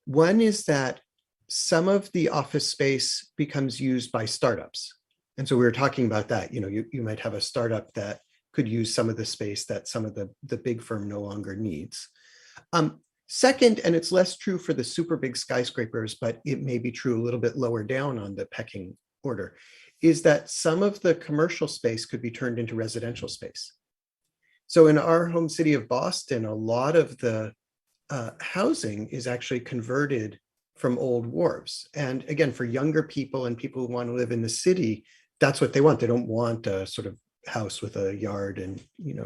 One is that some of the office space becomes used by startups. And so we were talking about that. You might have a startup that could use some of the space that some of the big firm no longer needs. Second, and it's less true for the super big skyscrapers, but it may be true a little bit lower down on the pecking order, is that some of the commercial space could be turned into residential space. So in our home city of Boston, a lot of the housing is actually converted from old wharves. And again, for younger people and people who want to live in the city, that's what they want. They don't want a sort of house with a yard and,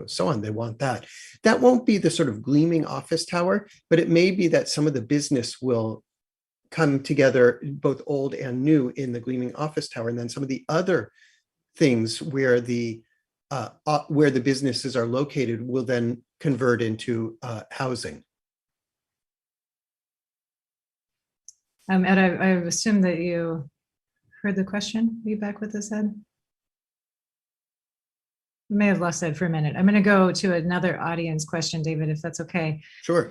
so on. They want that. That won't be the sort of gleaming office tower, but it may be that some of the business will come together, both old and new, in the gleaming office tower. And then some of the other things where the businesses are located will then convert into housing. Ed, I assume that you heard the question. Are you back with us, Ed? We may have lost Ed for a minute. I'm going to go to another audience question, David, if that's okay. Sure.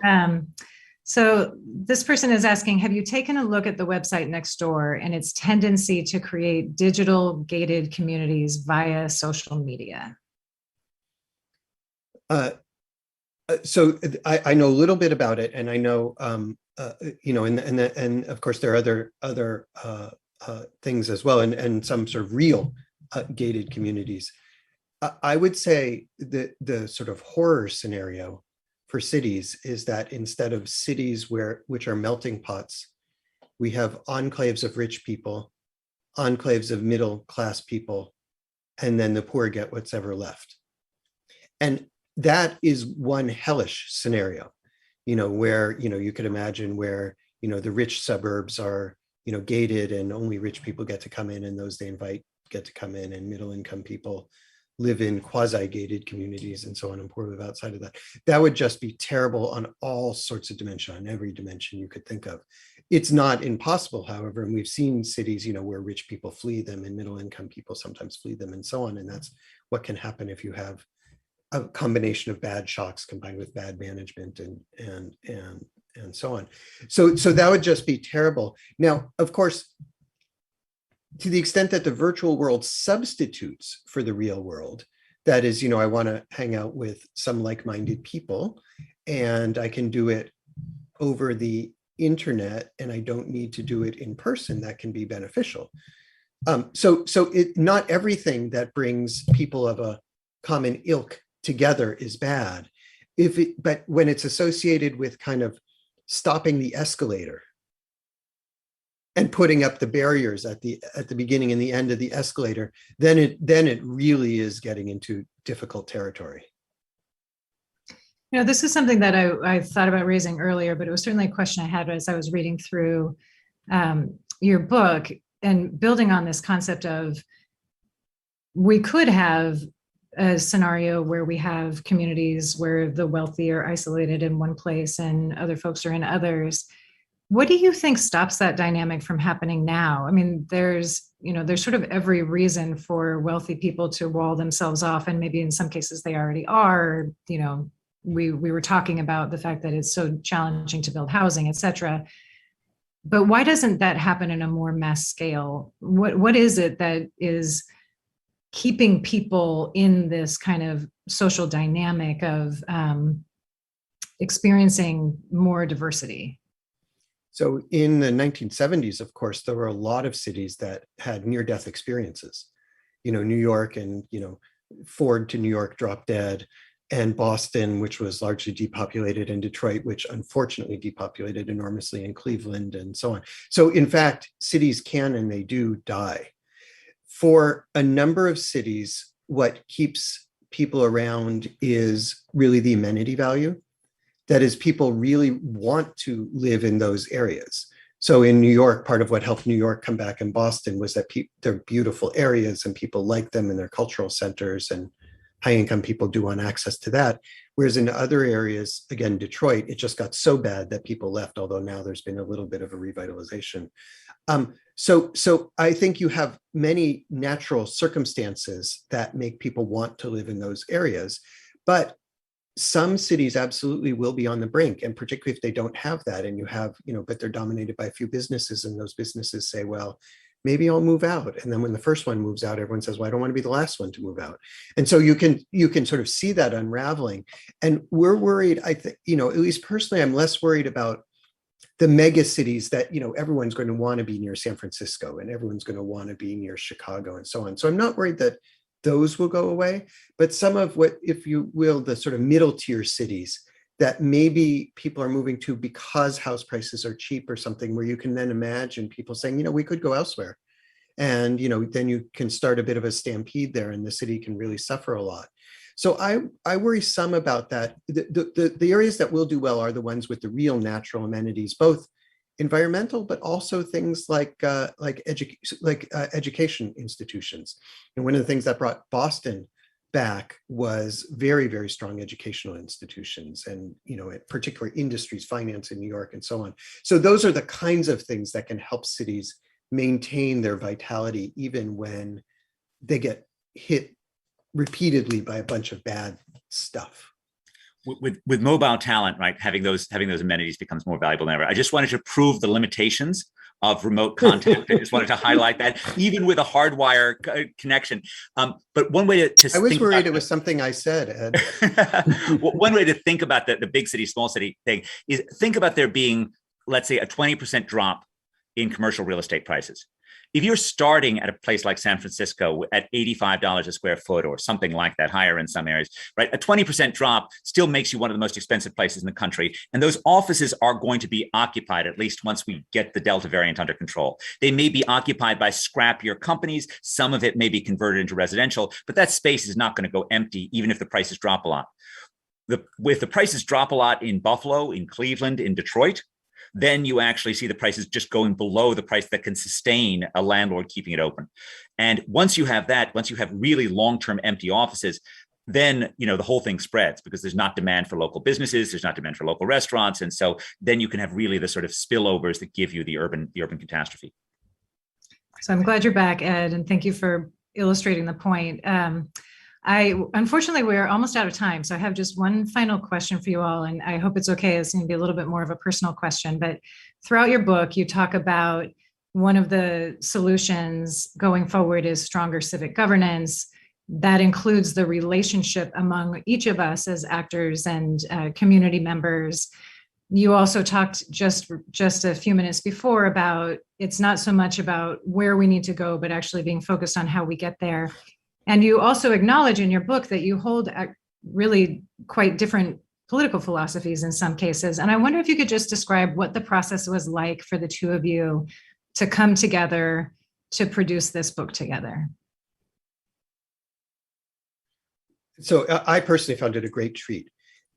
So this person is asking, have you taken a look at the website Nextdoor and its tendency to create digital gated communities via social media? So I know a little bit about it, and I know, and of course there are other things as well, and some sort of real gated communities. I would say that the sort of horror scenario for cities is that instead of cities which are melting pots, we have enclaves of rich people, enclaves of middle class people, and then the poor get what's ever left. And that is one hellish scenario, where, you could imagine where, the rich suburbs are, gated and only rich people get to come in, and those they invite get to come in, and middle income people live in quasi-gated communities and so on, and poor live outside of that. That would just be terrible on all sorts of dimension, on every dimension you could think of. It's not impossible, however, and we've seen cities, where rich people flee them and middle income people sometimes flee them and so on. And that's what can happen if you have a combination of bad shocks combined with bad management and so on. So that would just be terrible. Now, of course, to the extent that the virtual world substitutes for the real world, that is, I want to hang out with some like-minded people, and I can do it over the internet, and I don't need to do it in person, that can be beneficial. So not everything that brings people of a common ilk together is bad. But when it's associated with kind of stopping the escalator and putting up the barriers at the beginning and the end of the escalator, then it really is getting into difficult territory. This is something that I thought about raising earlier, but it was certainly a question I had as I was reading through your book and building on this concept of, we could have a scenario where we have communities where the wealthy are isolated in one place and other folks are in others. What do you think stops that dynamic from happening now? I mean, there's sort of every reason for wealthy people to wall themselves off, and maybe in some cases they already are. We were talking about the fact that it's so challenging to build housing, et cetera. But why doesn't that happen in a more mass scale? What is it that is keeping people in this kind of social dynamic of experiencing more diversity? So in the 1970s, of course, there were a lot of cities that had near-death experiences. New York and, Ford to New York dropped dead, and Boston, which was largely depopulated, and Detroit, which unfortunately depopulated enormously, in Cleveland and so on. So in fact, cities can and they do die. For a number of cities, what keeps people around is really the amenity value. That is, people really want to live in those areas. So in New York, part of what helped New York come back in Boston was that they're beautiful areas and people like them, and they're cultural centers, and high-income people do want access to that. Whereas in other areas, again, Detroit, it just got so bad that people left, although now there's been a little bit of a revitalization. So I think you have many natural circumstances that make people want to live in those areas, but some cities absolutely will be on the brink, and particularly if they don't have that, and you have, but they're dominated by a few businesses, and those businesses say, well, maybe I'll move out. And then when the first one moves out, everyone says, well, I don't want to be the last one to move out. And so you can sort of see that unraveling. And we're worried, I think, at least personally, I'm less worried about the mega cities that, everyone's going to want to be near San Francisco, and everyone's going to want to be near Chicago and so on. So I'm not worried that those will go away, but some of what, if you will, the sort of middle tier cities that maybe people are moving to because house prices are cheap or something, where you can then imagine people saying, we could go elsewhere. And, then you can start a bit of a stampede there and the city can really suffer a lot. So I worry some about that. The areas that will do well are the ones with the real natural amenities, both environmental, but also things like education institutions. And one of the things that brought Boston back was very, very strong educational institutions and, particular industries, finance in New York and so on. So those are the kinds of things that can help cities maintain their vitality, even when they get hit repeatedly by a bunch of bad stuff. With mobile talent, right, having those amenities becomes more valuable than ever. I just wanted to prove the limitations of remote contact. I just wanted to highlight that, even with a hardwire connection. But one way to I was worried it was something I said, Ed. One way to think about the big city, small city thing is think about there being, let's say, a 20% drop in commercial real estate prices. If you're starting at a place like San Francisco at $85 a square foot or something like that, higher in some areas, right? A 20% drop still makes you one of the most expensive places in the country. And those offices are going to be occupied, at least once we get the Delta variant under control. They may be occupied by scrappier companies. Some of it may be converted into residential, but that space is not going to go empty, even if the prices drop a lot. If the prices drop a lot in Buffalo, in Cleveland, in Detroit, then you actually see the prices just going below the price that can sustain a landlord keeping it open. And once you have that, once you have really long-term empty offices, then the whole thing spreads because there's not demand for local businesses, there's not demand for local restaurants, and so then you can have really the sort of spillovers that give you the urban catastrophe. So I'm glad you're back, Ed, and thank you for illustrating the point. Unfortunately, we're almost out of time. So I have just one final question for you all, and I hope it's okay. It's going to be a little bit more of a personal question, but throughout your book, you talk about one of the solutions going forward is stronger civic governance. That includes the relationship among each of us as actors and community members. You also talked just a few minutes before about it's not so much about where we need to go, but actually being focused on how we get there. And you also acknowledge in your book that you hold really quite different political philosophies in some cases. And I wonder if you could just describe what the process was like for the two of you to come together to produce this book together. So I personally found it a great treat.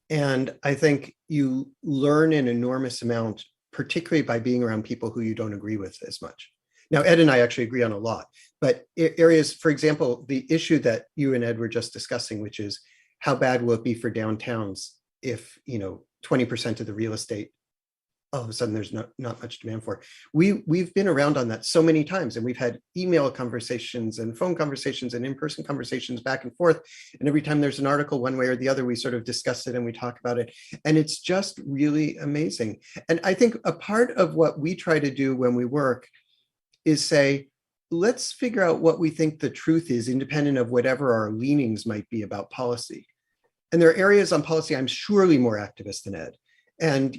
And I think you learn an enormous amount, particularly by being around people who you don't agree with as much. Now, Ed and I actually agree on a lot, but areas, for example, the issue that you and Ed were just discussing, which is how bad will it be for downtowns if 20% of the real estate, all of a sudden there's not much demand for. We've been around on that so many times, and we've had email conversations and phone conversations and in-person conversations back and forth. And every time there's an article one way or the other, we sort of discuss it and we talk about it. And it's just really amazing. And I think a part of what we try to do when we work is say, let's figure out what we think the truth is, independent of whatever our leanings might be about policy. And there are areas on policy I'm surely more activist than Ed. And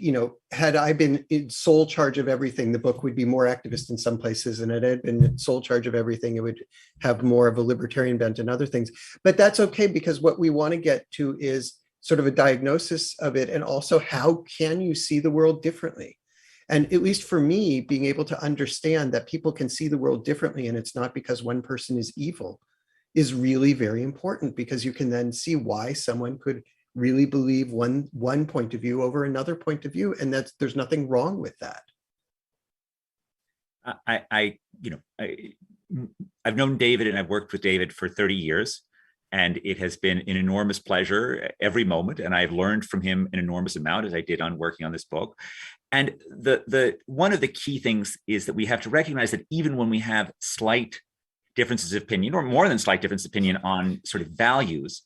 had I been in sole charge of everything, the book would be more activist in some places, and had Ed been in sole charge of everything, it would have more of a libertarian bent and other things. But that's okay, because what we want to get to is sort of a diagnosis of it, and also how can you see the world differently? And at least for me, being able to understand that people can see the world differently and it's not because one person is evil is really very important, because you can then see why someone could really believe one point of view over another point of view, and there's nothing wrong with that. I've known David and I've worked with David for 30 years. And it has been an enormous pleasure every moment. And I've learned from him an enormous amount, as I did on working on this book. And the one of the key things is that we have to recognize that even when we have slight differences of opinion, or more than slight difference of opinion on sort of values,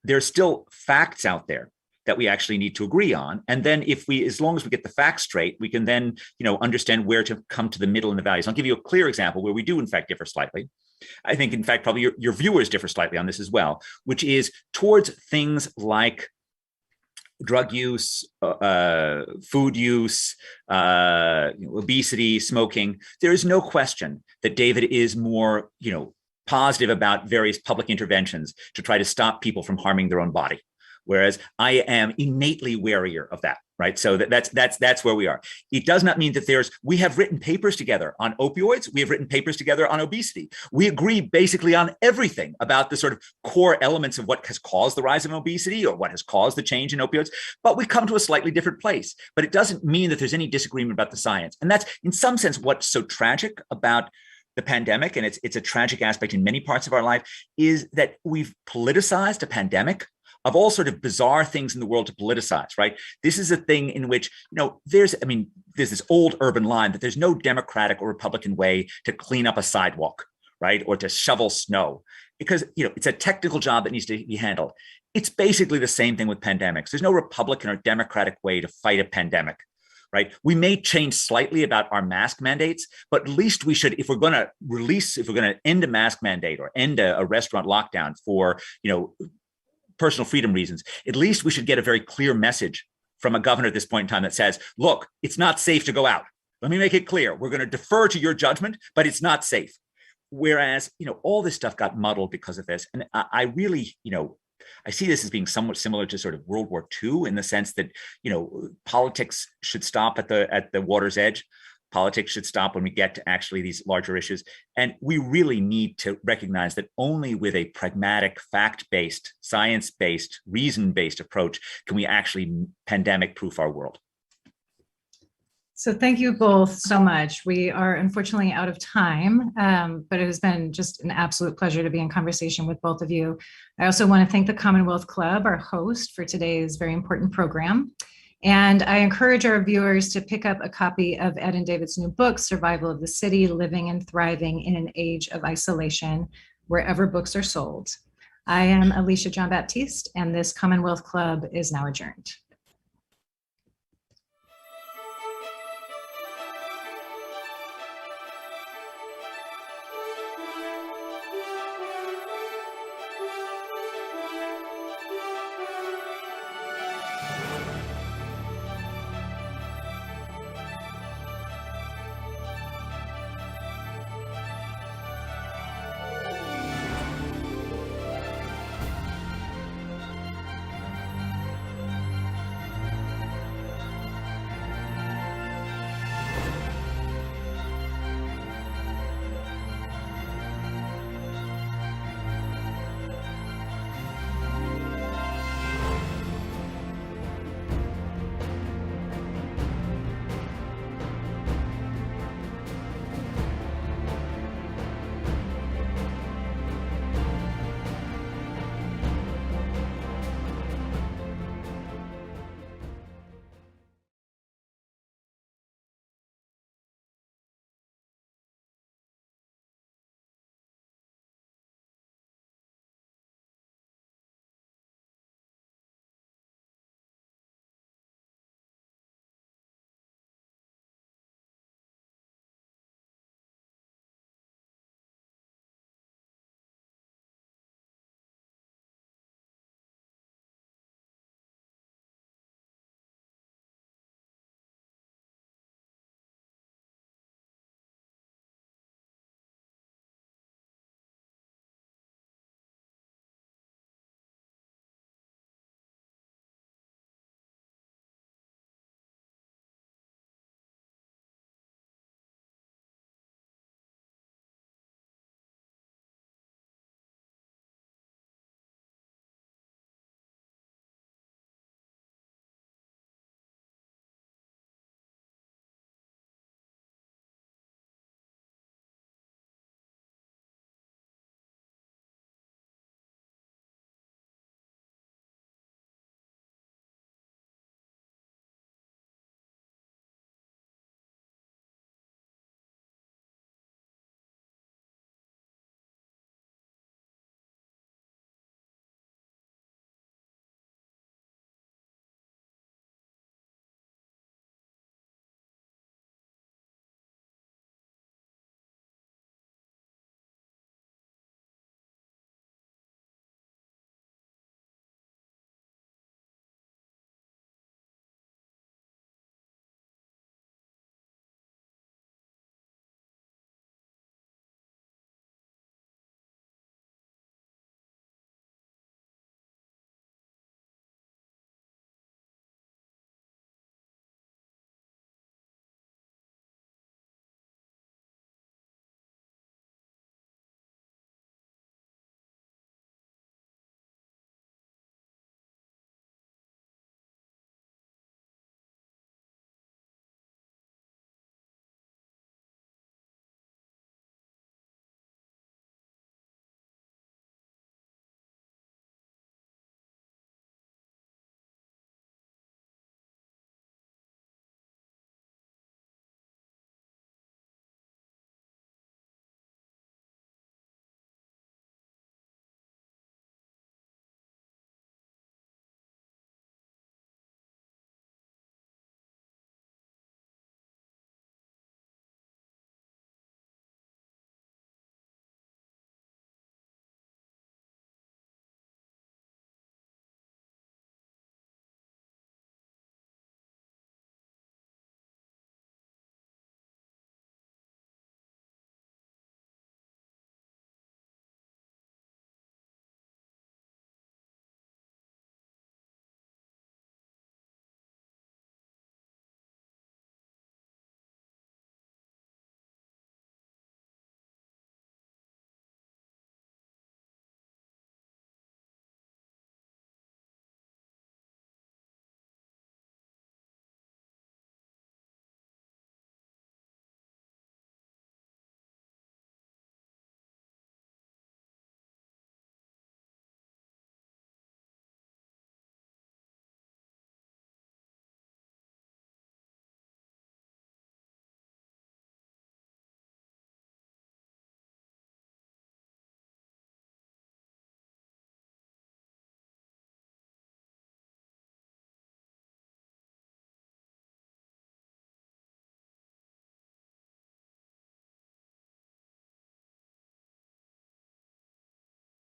there are still facts out there that we actually need to agree on. And then as long as we get the facts straight, we can then, understand where to come to the middle in the values. I'll give you a clear example where we do in fact differ slightly. I think, in fact, probably your viewers differ slightly on this as well, which is towards things like drug use, food use, obesity, smoking. There is no question that David is more, positive about various public interventions to try to stop people from harming their own body. Whereas I am innately warier of that. right? So that's where we are. It does not mean that we have written papers together on opioids. We have written papers together on obesity. We agree basically on everything about the sort of core elements of what has caused the rise of obesity or what has caused the change in opioids, but we come to a slightly different place. But it doesn't mean that there's any disagreement about the science. And that's in some sense what's so tragic about the pandemic, and it's a tragic aspect in many parts of our life, is that we've politicized a pandemic of all sort of bizarre things in the world to politicize, right? This is a thing in which, there's this old urban line that there's no Democratic or Republican way to clean up a sidewalk, right? Or to shovel snow, because, it's a technical job that needs to be handled. It's basically the same thing with pandemics. There's no Republican or Democratic way to fight a pandemic, right? We may change slightly about our mask mandates, but at least we should, if we're going to end a mask mandate or end a restaurant lockdown for, personal freedom reasons, at least we should get a very clear message from a governor at this point in time that says, look, it's not safe to go out. Let me make it clear. We're going to defer to your judgment, but it's not safe. Whereas, all this stuff got muddled because of this. And I really, I see this as being somewhat similar to sort of World War II in the sense that, politics should stop at the water's edge. Politics should stop when we get to actually these larger issues. And we really need to recognize that only with a pragmatic, fact-based, science-based, reason-based approach can we actually pandemic-proof our world. So thank you both so much. We are unfortunately out of time, but it has been just an absolute pleasure to be in conversation with both of you. I also want to thank the Commonwealth Club, our host for today's very important program. And I encourage our viewers to pick up a copy of Ed and David's new book, Survival of the City, Living and Thriving in an Age of Isolation, wherever books are sold. I am Alicia Jean-Baptiste, and this Commonwealth Club is now adjourned.